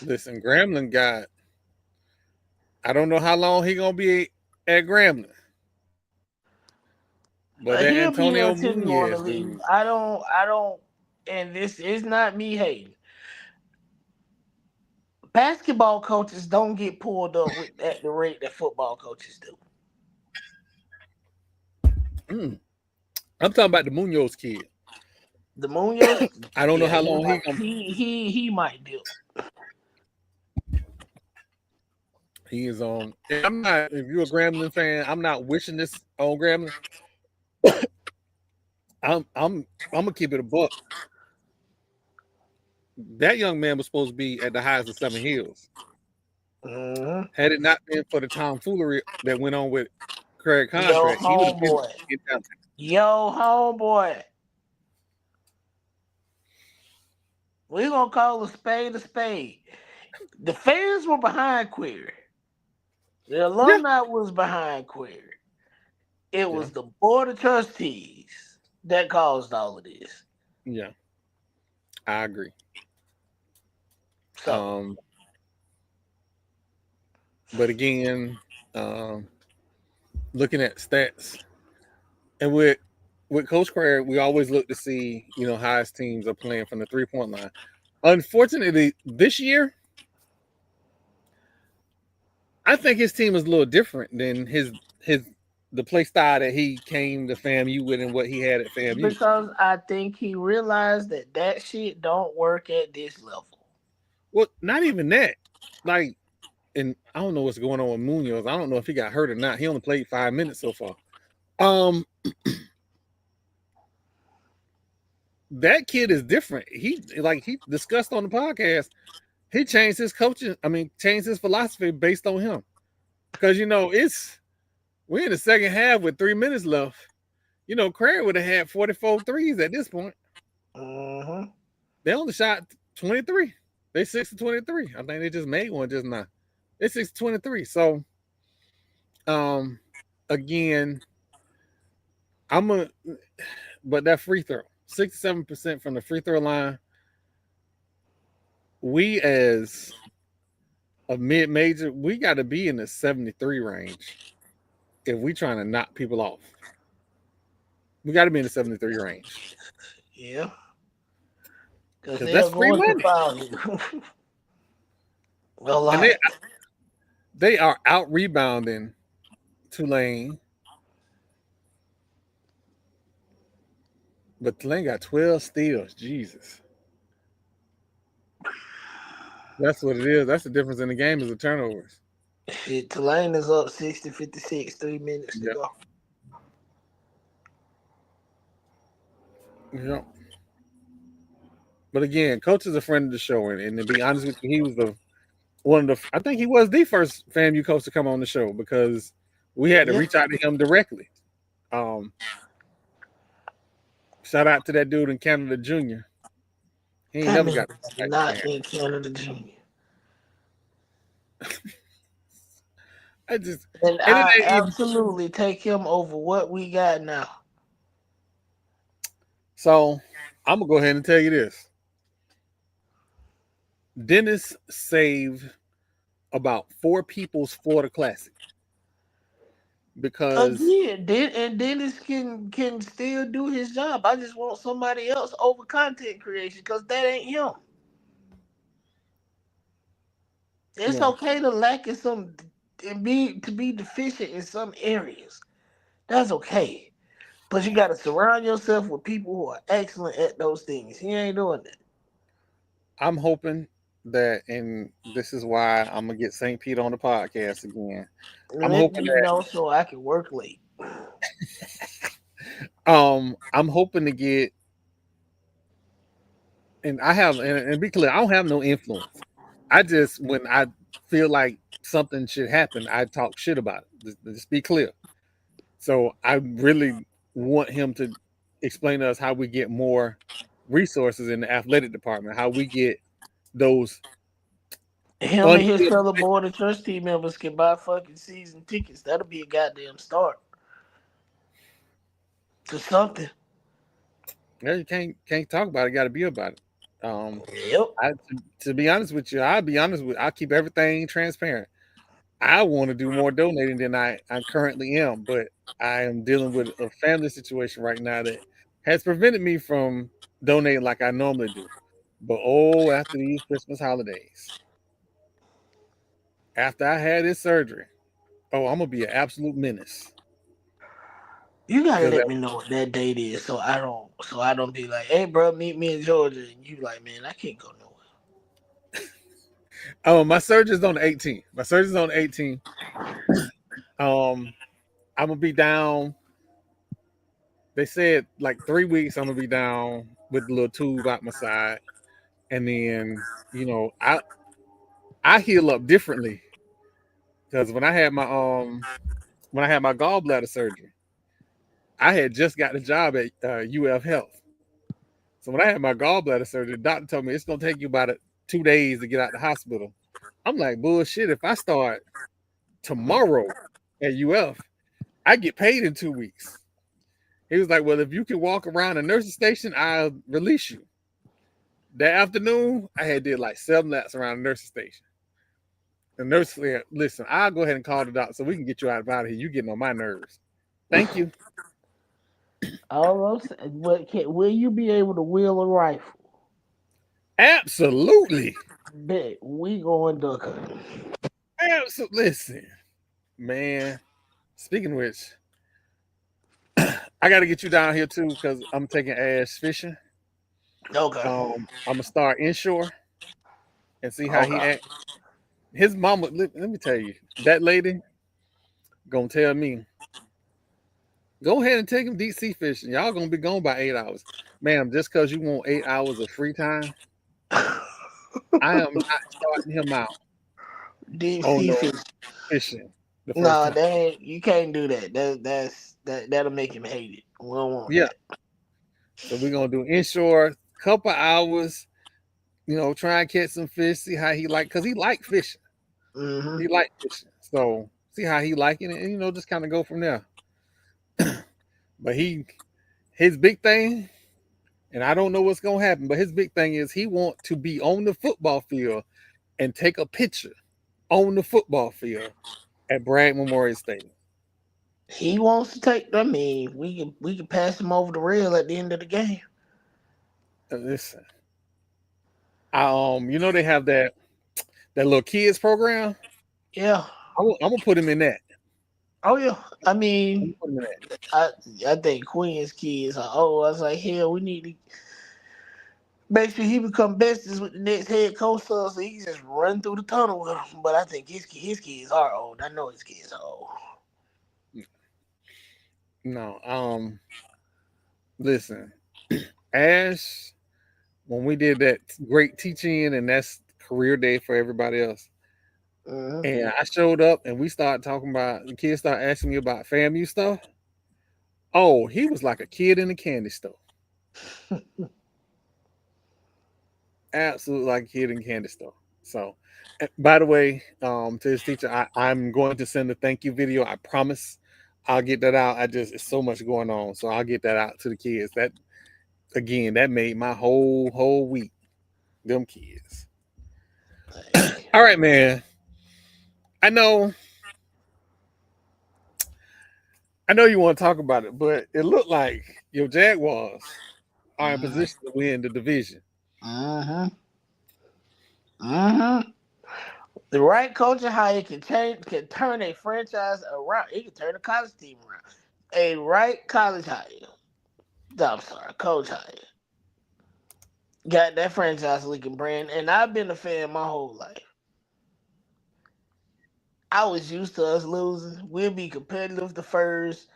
listen, Grambling got. I don't know how long he gonna be at Grambling, but that He'll be there Antonio until he want to Munoz leave. dude, I don't, and this is not me hating. Basketball coaches don't get pulled up with at the rate that football coaches do. mm, I'm talking about the Munoz kid. The Munoz, I don't know yeah, how he long he might, gonna. he might do. He is on. I'm not. If you're a Grambling fan, I'm not wishing this on Grambling. I'm gonna keep it a buck. That young man was supposed to be at the highest of Seven Hills. Hmm. Had it not been for the tomfoolery that went on with Craig Yo, contract, he would have been homeboy. in down. Yo, homeboy. We're gonna call a spade a spade. The fans were behind Query. The Yeah, alumni was behind Query. It yeah, was the board of trustees that caused all of this. yeah. I agree. So Um, but again, um, looking at stats, and with Coach Craig, we always look to see how his teams are playing from the 3-point line. Unfortunately, this year, I think his team is a little different than the play style that he came to FAMU with and what he had at FAMU. Because I think he realized that shit don't work at this level. Well, not even that. Like, and I don't know what's going on with Munoz. I don't know if he got hurt or not. He only played 5 minutes so far. That kid is different. He discussed on the podcast. He changed his coaching. I mean, changed his philosophy based on him. Because we're in the second half with 3 minutes left. Craig would have had 44 threes at this point. They only shot 23. They 6 to 23. I think they just made one just now. They 6 to 23. So, again, but that free throw, 67% from the free throw line. We as a mid-major, we got to be in the 73 range if we trying to knock people off. We got to be in the 73 range. Yeah. Because that's free money. Well, and they are out rebounding Tulane. But Tulane got 12 steals. Jesus. That's what it is. That's the difference in the game is the turnovers. Shit, Tulane is up 60-56, 3 minutes to go. Yeah. But again, coach is a friend of the show, and to be honest with you, he was I think he was the first FAMU coach to come on the show because we had to reach out to him directly. Shout out to that dude in Canada Junior. He ain't never got not in Canada Junior. I absolutely take him over what we got now. So I'm gonna go ahead and tell you this. Dennis saved about 4 people's Florida Classic. Because Dennis can still do his job. I just want somebody else over content creation because that ain't him. It's okay to lack in some and to be deficient in some areas. That's okay. But you got to surround yourself with people who are excellent at those things. He ain't doing that. I'm hoping that, and this is why I'm gonna get St. Pete on the podcast again. I'm hoping that so I can work late. I'm hoping to get, and be clear, I don't have no influence. I just, when I feel like something should happen, I talk shit about it. Just be clear. So I really want him to explain to us how we get more resources in the athletic department, how we get those. Him and his fellow board of trustee members can buy fucking season tickets. That'll be a goddamn start to something. Yeah, you can't talk about it. Got to be about it. Yep. To be honest with you, I'll keep everything transparent. I want to do more donating than I currently am, but I am dealing with a family situation right now that has prevented me from donating like I normally do. But after these Christmas holidays, after I had this surgery, I'm gonna be an absolute menace. You gotta let me know what that date is, so I don't be like, hey, bro, meet me in Georgia, and you like, man, I can't go nowhere. My surgery's on the 18th. I'm gonna be down. They said like 3 weeks. I'm gonna be down with the little tube out my side, and then I heal up differently because when I had my gallbladder surgery, I had just got a job at UF Health. So when I had my gallbladder surgery, the doctor told me it's gonna take you about 2 days to get out the hospital. I'm like, bullshit. If I start tomorrow at UF, I get paid in 2 weeks. He was like, well, if you can walk around a nursing station, I'll release you. That afternoon, I had did like 7 laps around the nursing station. The nurse said, listen, I'll go ahead and call the doctor so we can get you out of here. You getting on my nerves. Thank you. Will you be able to wheel a rifle? Absolutely. Bet we going duck hunting. Absolutely. Listen, man. Speaking of which, I got to get you down here too because I'm taking Ash fishing. Okay. I'm gonna start inshore and see how he Okay. act. His mama, let me tell you, that lady gonna tell me, go ahead and take him deep sea fishing. Y'all gonna be gone by 8 hours, ma'am. Just because you want 8 hours of free time, I am not starting him out Deep on sea no fish. fishing the first No, time. that ain't. You can't do that. That'll make him hate it. We don't want Yeah, that. so we're gonna do inshore, couple hours. Try and catch some fish, see how he like, cause he like fishing. Mm-hmm. He like fishing, so see how he liking it, and just kind of go from there. But his big thing, and I don't know what's gonna happen, but his big thing is he want to be on the football field and take a picture on the football field at Bragg Memorial Stadium. He wants to take. I mean, we can pass him over the rail at the end of the game. Listen, they have that little kids program. Yeah. I'm gonna put him in that. Oh yeah. I I'm mean, gonna put him in that. I I think Queen's kids are. Oh, I was like, hell, we need to make sure he become besties with the next head coach, so he can just run through the tunnel with him. But I think his kids are old. I know his kids are old. No, listen, Ash, when we did that great teaching, and that's career day for everybody else. Mm-hmm. And I showed up, and we started talking about, the kids started asking me about FAMU stuff. Oh, he was like a kid in a candy store. Absolutely like a kid in a candy store. So, by the way, to his teacher, I'm going to send a thank you video. I promise I'll get that out. It's so much going on. So I'll get that out to the kids. That, again, that made my whole week. Them kids. Hey. All right, man. I know you want to talk about it, but it looked like your Jaguars are in Mm-hmm. position to win the division. Mm-hmm. Mm-hmm. The right coaching hire can turn a franchise around. It can turn a college team around. A right college hire. I'm sorry, coach hire. Got that franchise looking brand, and I've been a fan my whole life. I was used to us losing. We'll be competitive the first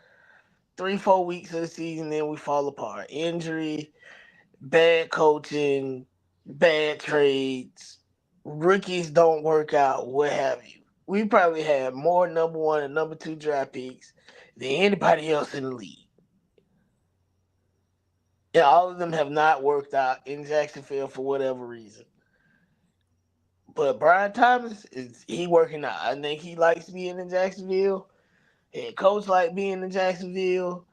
3-4 weeks of the season, then we fall apart. Injury, bad coaching, bad trades, rookies don't work out, what have you. We probably had more number one and number two draft picks than anybody else in the league. And all of them have not worked out in Jacksonville for whatever reason. But Brian Thomas is he working out. I think he likes being in Jacksonville. And coach like being in Jacksonville.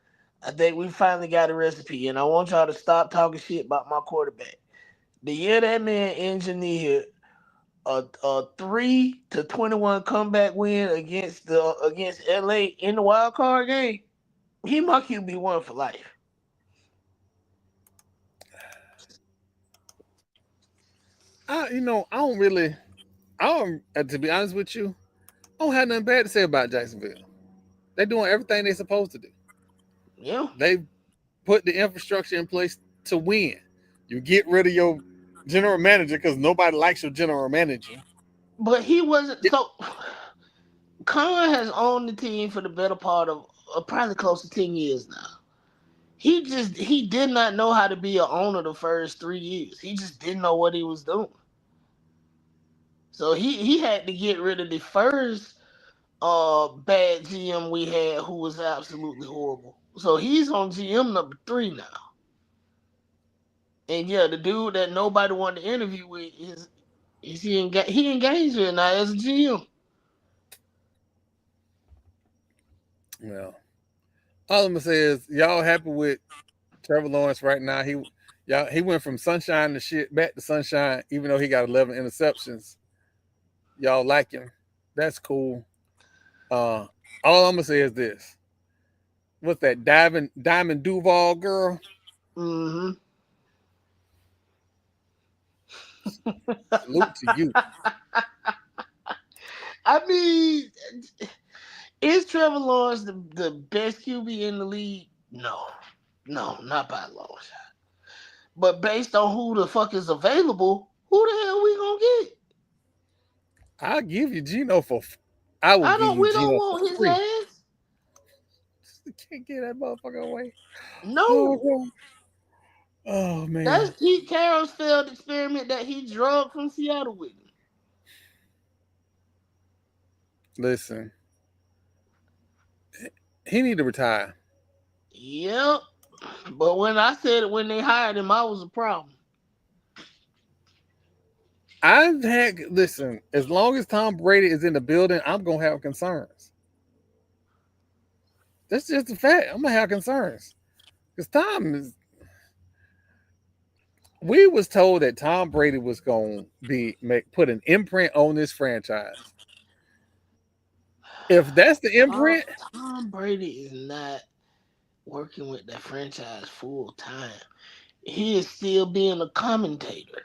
I think we finally got a recipe. And I want y'all to stop talking shit about my quarterback. The year that man engineered a 3-21 comeback win against LA in the wild card game, he my QB1 for life. I don't, to be honest with you, I don't have nothing bad to say about Jacksonville. They're doing everything they're supposed to do. Yeah. They put the infrastructure in place to win. You get rid of your general manager because nobody likes your general manager. But he wasn't so Khan has owned the team for the better part of probably close to 10 years now. He did not know how to be an owner the first 3 years. He just didn't know what he was doing. So he had to get rid of the first bad GM we had who was absolutely horrible. So he's on GM number 3 now. And yeah, the dude that nobody wanted to interview with is he engaged with now as a GM. Well, all I'm gonna say is y'all happy with Trevor Lawrence right now. He went from sunshine to shit back to sunshine, even though he got 11 interceptions. Y'all like him. That's cool. All I'm gonna say is this. What's that Diamond Duval girl? Mm-hmm. Salute to you. I mean, is Trevor Lawrence the best QB in the league? No, not by a long shot. But based on who the fuck is available, who the hell we gonna get? I'll give you Geno for. I will give you We don't Geno for want his free. ass. Can't get that motherfucker away. No. Oh man. That's Pete Carroll's failed experiment that he drugged from Seattle with him. Listen. He need to retire. Yep. But when they hired him, I was a problem. Listen, as long as Tom Brady is in the building, I'm gonna have concerns. That's just a fact. I'm gonna have concerns. Because we was told that Tom Brady was gonna put an imprint on this franchise. If that's the imprint, Tom Brady is not working with that franchise full time. He is still being a commentator.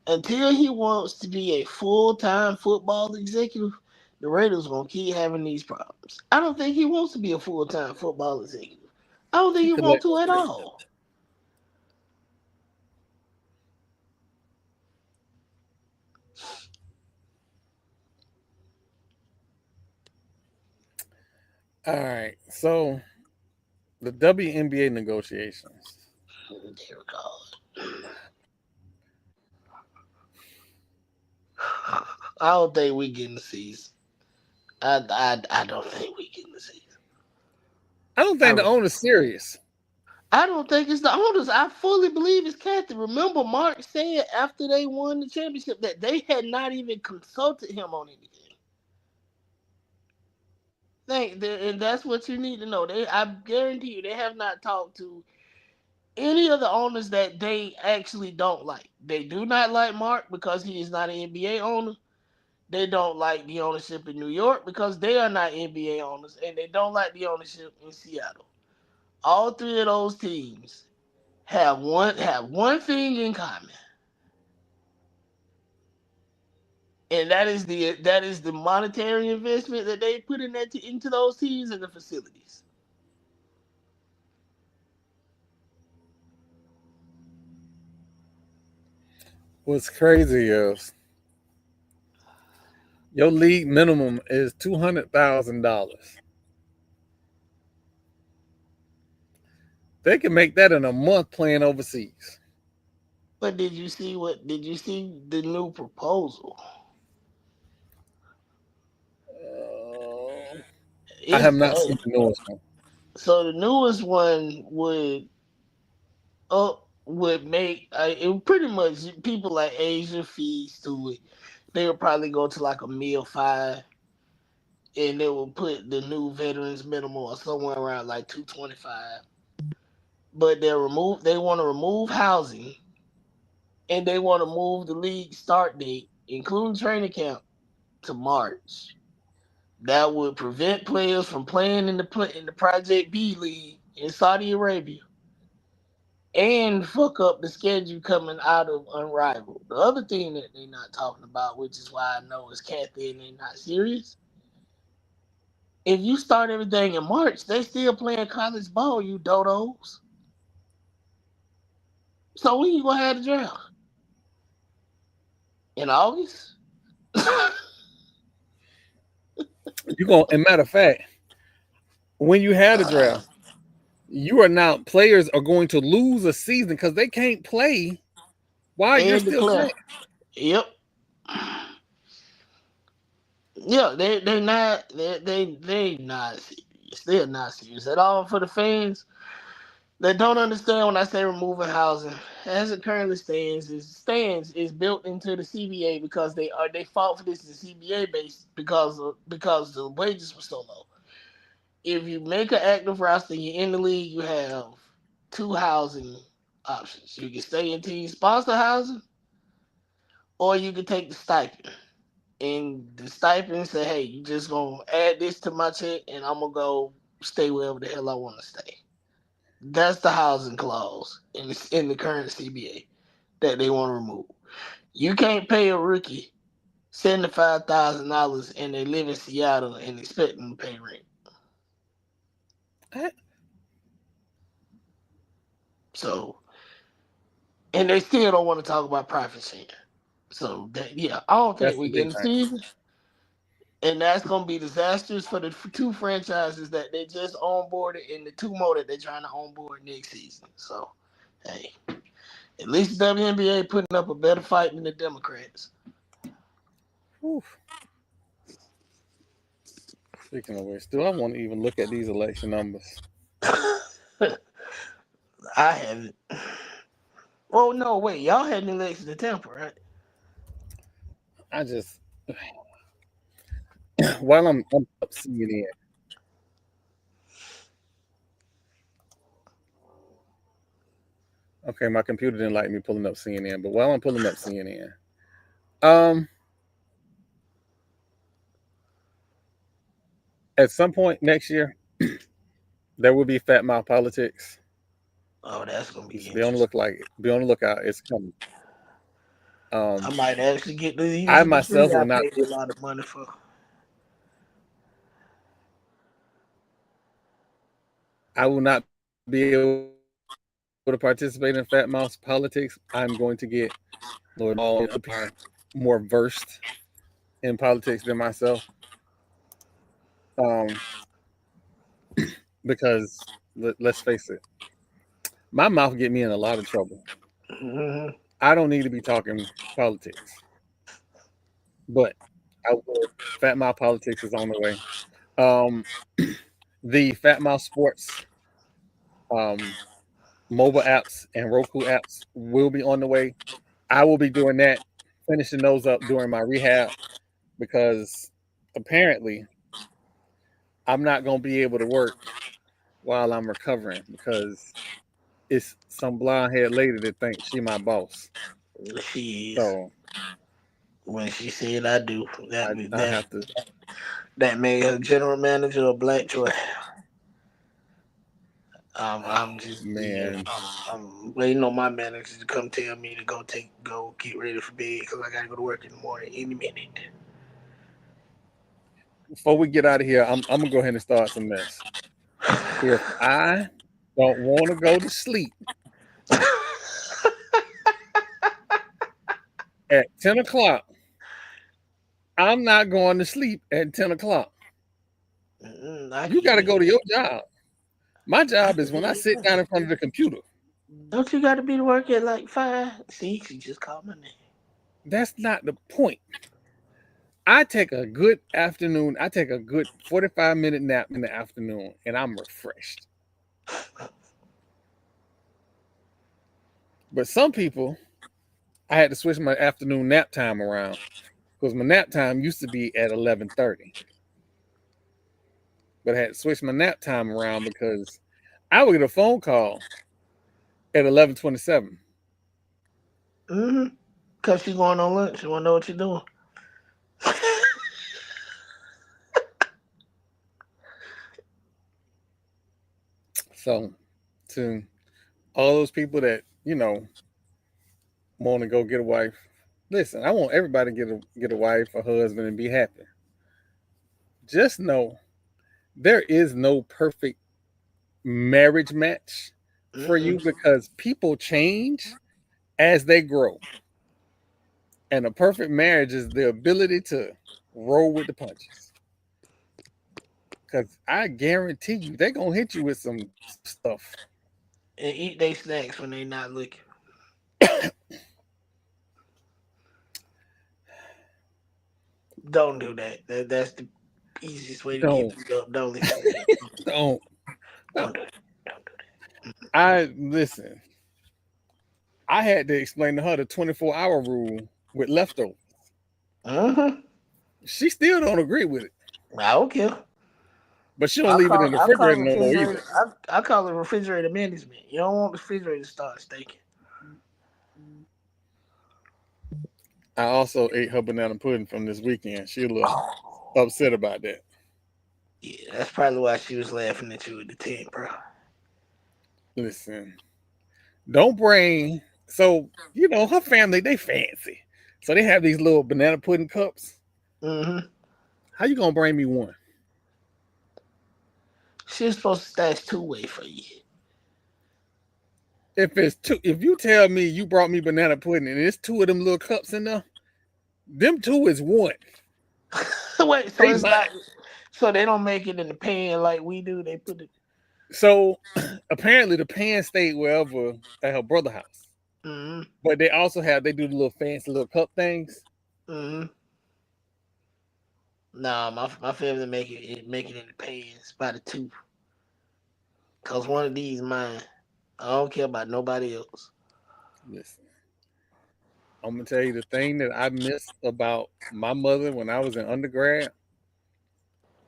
Until he wants to be a full-time football executive, the Raiders gonna keep having these problems. I don't think he wants to be a full-time football executive. I don't think he wants to at all. All right, so the WNBA negotiations. Dear God. I don't think we getting the season. I don't think we getting the season. I don't think the owner's serious. I don't think it's the owners. I fully believe it's Kathy. Remember, Mark said after they won the championship that they had not even consulted him on anything. And that's what you need to know. I guarantee you, they have not talked to any of the owners that they actually don't like. They do not like Mark because he is not an NBA owner. They don't like the ownership in New York because they are not NBA owners, and they don't like the ownership in Seattle. All three of those teams have one thing in common, and that is the monetary investment that they put into those teams and the facilities. What's crazy is your league minimum is $200,000. They can make that in a month playing overseas. But did you see the new proposal? I have not seen the newest one. So the newest one would make it pretty much people like Asia fees to it. They would probably go to like a meal 5, and they will put the new veterans minimum or somewhere around like 225. But they want to remove housing, and they want to move the league start date, including training camp, to March. That would prevent players from playing in the Project B League in Saudi Arabia, and fuck up the schedule coming out of Unrivaled. The other thing that they're not talking about, which is why I know it's Kathy and they're not serious. If you start everything in March, they still playing college ball, you dodos. So when you gonna have the draft? In August? And matter of fact, when you have the draft, players are going to lose a season because they can't play while you're still playing. Yep. Yeah, they're not serious. They're not serious at all. For the fans that don't understand when I say removing housing, as it currently stands is built into the CBA because they fought for this in CBA base because the wages were so low. If you make an active roster and you're in the league, you have 2 housing options. You can stay in team sponsor housing, or you can take the stipend. And the stipend say, hey, you just gonna add this to my check and I'm gonna go stay wherever the hell I want to stay. That's the housing clause in the current CBA that they want to remove. You can't pay a rookie $75,000 and they live in Seattle and expect them to pay rent. So, and they still don't want to talk about profit sharing. So, I don't think That's we the get big the thing. season. And that's going to be disastrous for the two franchises that they just onboarded and the two more that they're trying to onboard next season. So, hey, at least the WNBA putting up a better fight than the Democrats. Oof. Speaking of which, do I want to even look at these election numbers? I haven't. Oh, no, wait. Y'all had an election in Tampa, right? I just, while I'm up CNN. Okay, my computer didn't like me pulling up CNN, but while I'm pulling up CNN, at some point next year, there will be fat mouth politics. Oh, that's gonna be So interesting. be on the lookout. It's coming. I might actually get to use I a degree myself I will not. paid a lot of money for. I will not be able to participate in fat mouth politics. I'm going to get Lord all more versed in politics than myself. Um, because let's face it, my mouth get me in a lot of trouble. Mm-hmm. I don't need to be talking politics, but I will. Fat mouth politics is on the way. Um, the Fat Mouth Sports um, mobile apps and Roku apps will be on the way. I will be doing that, finishing those up during my rehab because apparently I'm not going to be able to work while I'm recovering because it's some blonde haired lady that thinks she my boss. She is. So When she said I do, I have to, that made her general manager a black choice. I'm just man, I'm waiting on my manager to come tell me to go get ready for bed because I gotta go to work in the morning any minute. before we get out of here, I'm going to go ahead and start some mess. If I don't want to go to sleep at 10 o'clock, I'm not going to sleep at 10 o'clock. I You can got to hear go to that. your job. My I job can is when I hear sit that. down in front of the computer. Don't you got to be to work at like 5? See, she just called my name. That's not the point. I take a good 45-minute nap in the afternoon and I'm refreshed. But some people, I had to switch my afternoon nap time around because my nap time used to be at 11:30. But I had to switch my nap time around because I would get a phone call at 11:27. Mm-hmm. Cause she going on lunch. You wanna know what you're doing? So to all those people that, want to go get a wife, listen, I want everybody to get a wife, a husband, and be happy. Just know there is no perfect marriage match for you Mm-mm. because people change as they grow. And a perfect marriage is the ability to roll with the punches. Because I guarantee you, they're going to hit you with some stuff. And eat their snacks when they not looking. Don't do that. That's the easiest way to get Don't, beat up. Don't listen to that. don't. Don't do it. Don't do I listen. I had to explain to her the 24-hour rule with leftovers. that. Mm-hmm. She still don't agree with it, I don't care. but she don't leave it in the I call refrigerator it no more either. refrigerator. I call it refrigerator management. You don't want the refrigerator to start stinking. I also ate her banana pudding from this weekend. She a little Oh, upset about that. yeah, that's probably why she was laughing at you at the tent, bro. Listen, don't bring. So her family they fancy. So they have these little banana pudding cups. Mm-hmm. How you gonna bring me one? She's supposed to stash two-way for you. If it's two, if you tell me you brought me banana pudding and it's two of them little cups in there, them two is one. Wait, so They it's mine. not. So they don't make it in the pan like we do. They put it. So apparently the pan stayed wherever at her brother's house. Mm-hmm. But they do the little fancy little cup things. Mm-hmm. Nah, my family make it in the pans by the two. Cause one of these mine. I don't care about nobody else. Listen, I'm gonna tell you the thing that I miss about my mother when I was in undergrad.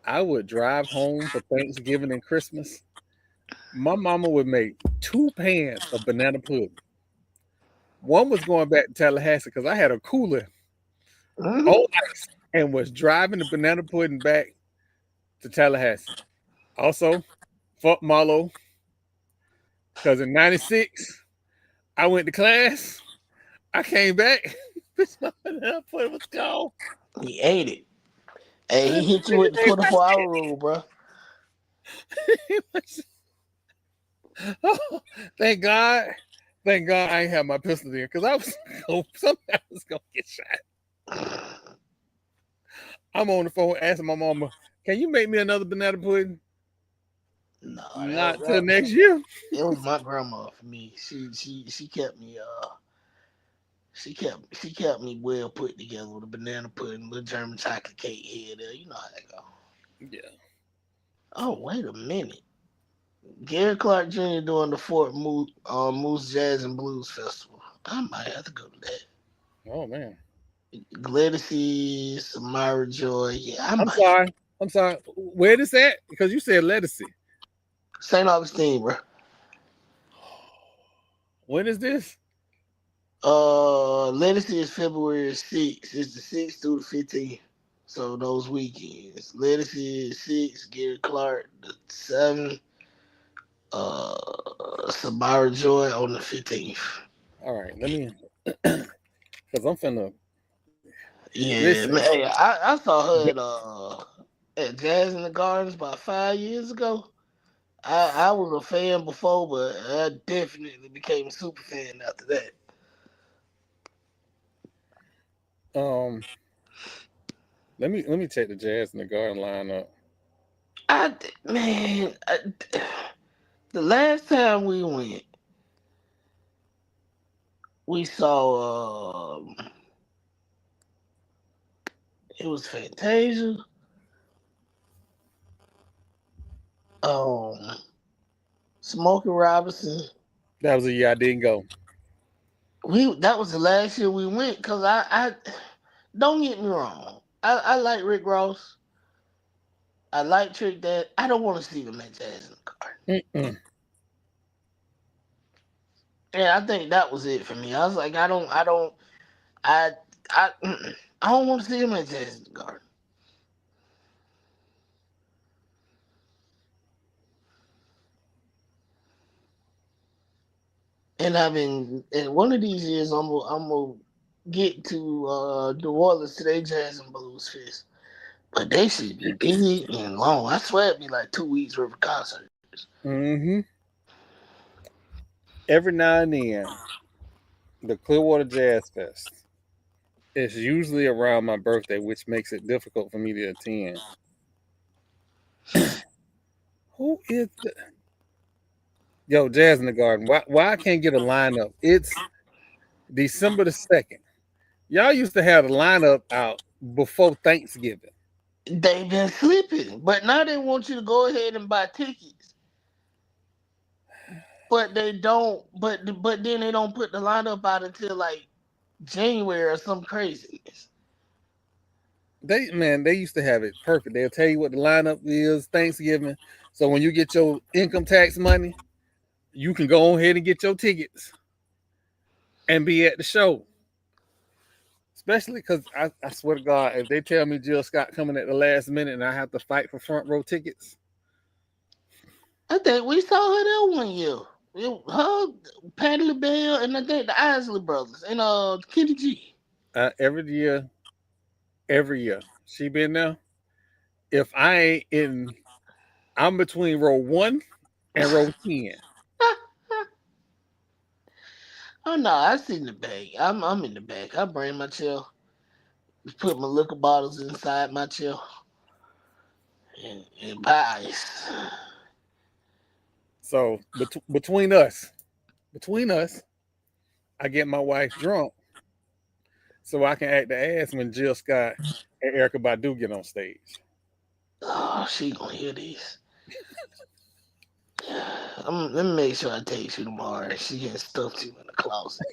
I would drive home for Thanksgiving and Christmas. My mama would make two pans of banana pudding. One was going back to Tallahassee because I had a cooler Mm-hmm. on ice and was driving the banana pudding back to Tallahassee. Also, fuck Marlo, because in '96 I went to class. I came back. Bitch, my banana pudding was gone. He ate it. Hey, I he hit you said, with the 24-hour rule, bro. oh, thank God. Thank God I ain't have my pistol there because I was somebody was gonna get shot. I'm on the phone asking my mama, "Can you make me another banana pudding?" No, Not till next year. it was my grandma for me. She kept me she kept me well put together with a banana pudding, little German chocolate cake here there. You know how that go. Yeah. Oh, wait a minute. Gary Clark Jr. doing the Fort Moose Jazz and Blues Festival. I might have to go to that. Oh man. Gladys, Samara Joy. Yeah, I I'm might. sorry. I'm sorry. Where this at? Because you said Legacy. St. Augustine, bro. When is this? Legacy is February 6th. It's the 6th through the 15th. So those weekends. Legacy is 6th, Gary Clark the 7th, Samara Joy on the 15th. All right, let me because I'm finna Yeah, listen. man. Hey, I saw her at Jazz in the Gardens about 5 years ago. I was a fan before, but I definitely became a super fan after that. Um, let me check the Jazz in the Garden lineup. Man, the last time we went, we saw it was Fantasia, um, Smokey Robinson. That was a year I didn't go. That was the last year we went because I don't get me wrong. I like Rick Ross. I like Trick Dad. I don't want to see them at Jazz in the Garden. Mm-mm. And I think that was it for me. I was like, I, I don't want to see them at Jazz in the Garden. And one of these years, I'm gonna get to New Orleans today, Jazz and Blues Fest. But they should be big and long. I swear it'd be like 2 weeks worth of concerts. Mm-hmm. Every now and then, the Clearwater Jazz Fest is usually around my birthday, which makes it difficult for me to attend. Who is the Jazz in the Garden? Why I can't get a lineup? It's December the 2nd. Y'all used to have the lineup out before Thanksgiving. They've been slipping, but now they want you to go ahead and buy tickets. But they don't. But then they don't put the lineup out until like January or some craziness. They used to have it perfect. They'll tell you what the lineup is Thanksgiving. So when you get your income tax money, you can go ahead and get your tickets and be at the show. Especially because I swear to God, if they tell me Jill Scott coming at the last minute and I have to fight for front row tickets, I think we saw her there one year. Her, Patti LaBelle, and I think the Isley brothers and Kenny G. Every year she been there. If I ain't in, I'm between row 1 and row 10. Oh no, I sit in the back. I'm in the back. I bring my chair, put my liquor bottles inside my chair, and pies. So between us, I get my wife drunk so I can act the ass when Jill Scott and Erica Badu get on stage. Oh, she gonna hear this. Let me make sure I text you tomorrow. She getting stuffed you in the closet.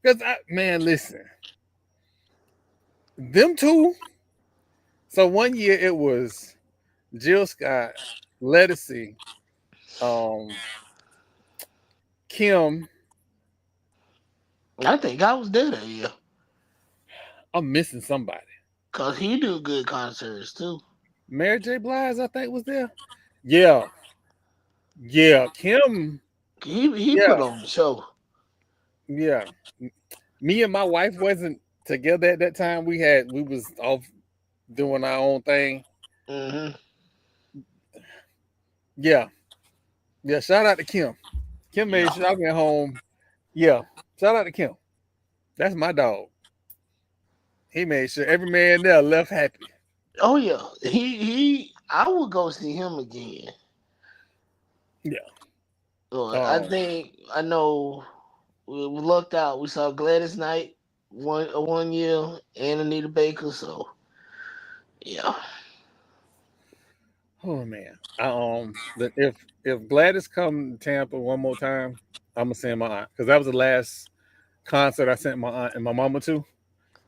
Because man, listen, them two. So one year it was Jill Scott, Lettucey, um, Kim. I think I was there that year. I'm missing somebody. Cause he do good concerts too. Mary J. Blige, I think, was there. Yeah, yeah. Kim. He Yeah, put on the show. yeah. Me and my wife wasn't together at that time. We was off doing our own thing. Hmm. Yeah, yeah. Shout out to Kim. Kim made Yeah. sure I went home. Yeah, shout out to Kim. That's my dog. He made sure every man there left happy. Oh yeah. He. I would go see him again. Yeah. I Um. think I know. We lucked out. We saw Gladys Knight one year and Anita Baker. So yeah. Oh man. If Gladys come to Tampa one more time, I'm gonna send my aunt because that was the last concert I sent my aunt and my mama to.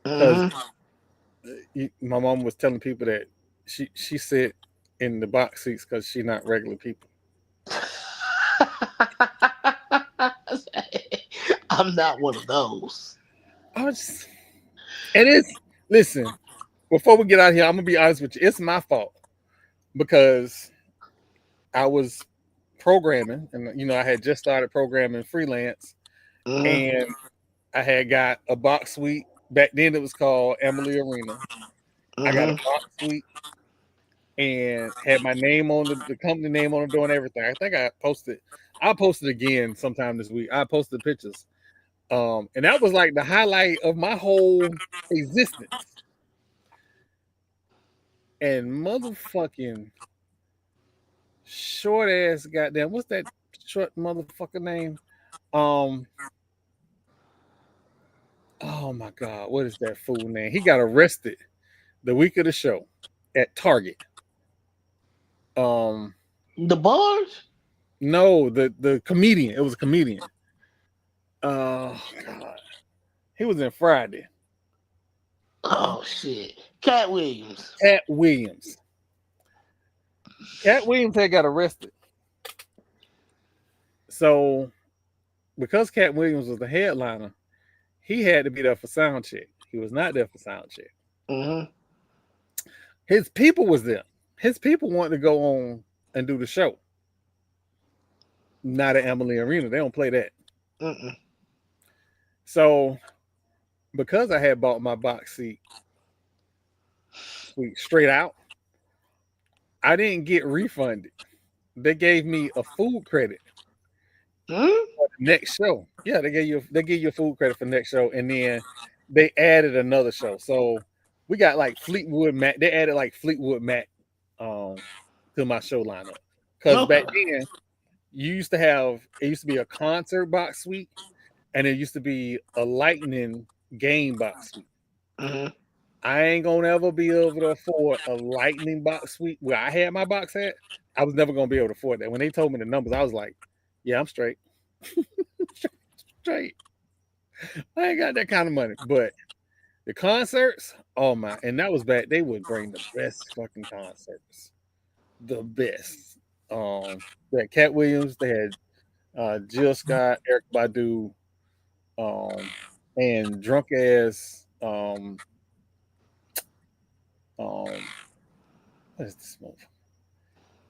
Because Hmm. my mom was telling people that she sit in the box seats because she not regular people. I'm not one of those. I was just, and it's listen. Before we get out of here, I'm gonna be honest with you. It's my fault because I was programming, and I had just started programming freelance, Hmm. and I had got a box suite. Back then, it was called Emily Arena. I got a Hmm. box suite and had my name on the company name on the door and everything. I think I posted. I'll post it again sometime this week. I posted pictures. And that was like the highlight of my whole existence. And motherfucking short ass goddamn, what's that short motherfucker name? Um, oh my god, what is that fool name? He got arrested the week of the show at Target. Um, The bars? no, the comedian. It was a comedian. Oh god, he was in Friday. Oh shit. Cat Williams. Cat Williams. Cat Williams had got arrested. So because Cat Williams was the headliner, he had to be there for sound check. He was not there for sound check. Hmm. His people was there. His people wanted to go on and do the show. Not at Emily Arena. They don't play that. Mm-mm. So because I had bought my box seat suite straight out, I didn't get refunded. They gave me a food credit Hmm? for the next show. Yeah, they give you a food credit for the next show, and then they added another show. So we got like Fleetwood Mac. They added like Fleetwood Mac to my show lineup. Because Okay. back then it used to be a concert box suite, and it used to be a lightning game box suite. Hmm. I ain't gonna ever be able to afford a lightning box suite where I had my box at. I was never gonna be able to afford that. When they told me the numbers, I was like, yeah, I'm straight. Straight. I ain't got that kind of money. But the concerts, oh my, and that was back. They would bring the best fucking concerts. The best. They had Cat Williams, they had Jill Scott, Eric Badu, and drunk ass um what is this motherfucker?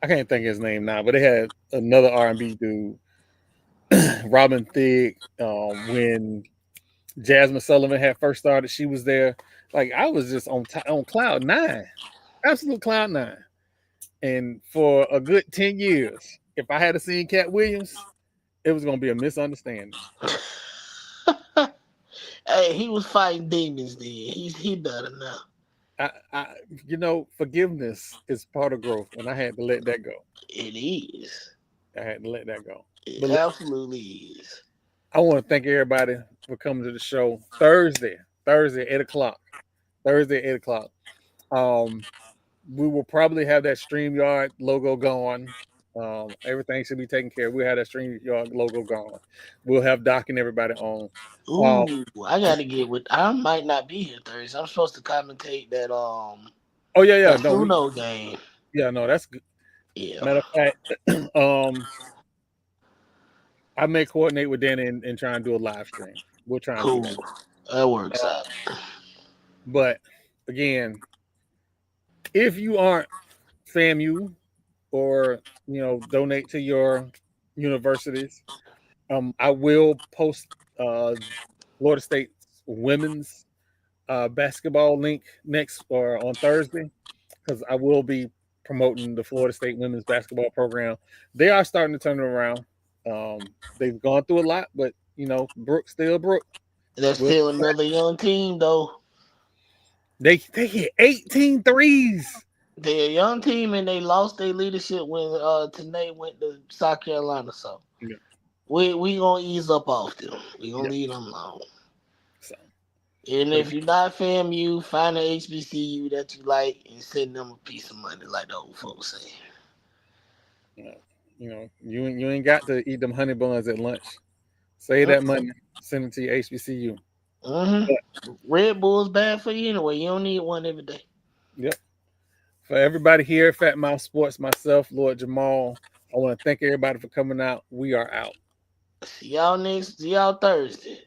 I can't think of his name now, but they had another R&B dude, Robin Thicke, when Jasmine Sullivan had first started. She was there. Like I was just on cloud nine, absolute cloud nine. And for a good 10 years, if I had seen Cat Williams, it was going to be a misunderstanding. Hey, he was fighting demons then. He better now. Forgiveness is part of growth, and I had to let that go. It is. I had to let that go. It But look, absolutely is. I want to thank everybody for coming to the show Thursday, 8 o'clock. Thursday, 8 o'clock. We will probably have that StreamYard logo gone. Everything should be taken care of. We'll have that StreamYard logo gone. We'll have Doc and everybody on. Ooh, I gotta get with. I might not be here Thursday. I'm supposed to commentate that Oh yeah, that no, Funo game. no, that's good. Yeah. Matter of fact, I may coordinate with Danny and try and do a live stream. We'll try and Cool. do that. That works out. But again, if you aren't FAMU or donate to your universities, I will post Florida State's women's basketball link next or on Thursday because I will be promoting the Florida State women's basketball program. They are starting to turn it around. They've gone through a lot, but Brooke still Brooke. There's still another young team though. They hit 18 threes. They're a young team and they lost their leadership when Tanae went to South Carolina. So Yeah. we gonna ease up off them. We gonna leave them alone. So, and if you're not FAMU, find an HBCU that you like and send them a piece of money, like the old folks say. You ain't got to eat them honey buns at lunch. Save that money, send it to your HBCU. Red Bull's bad for you anyway. You don't need one every day. Yep. For everybody here at Fat Mouth Sports, myself, Lord Jamal, I want to thank everybody for coming out. We are out. See y'all Thursday.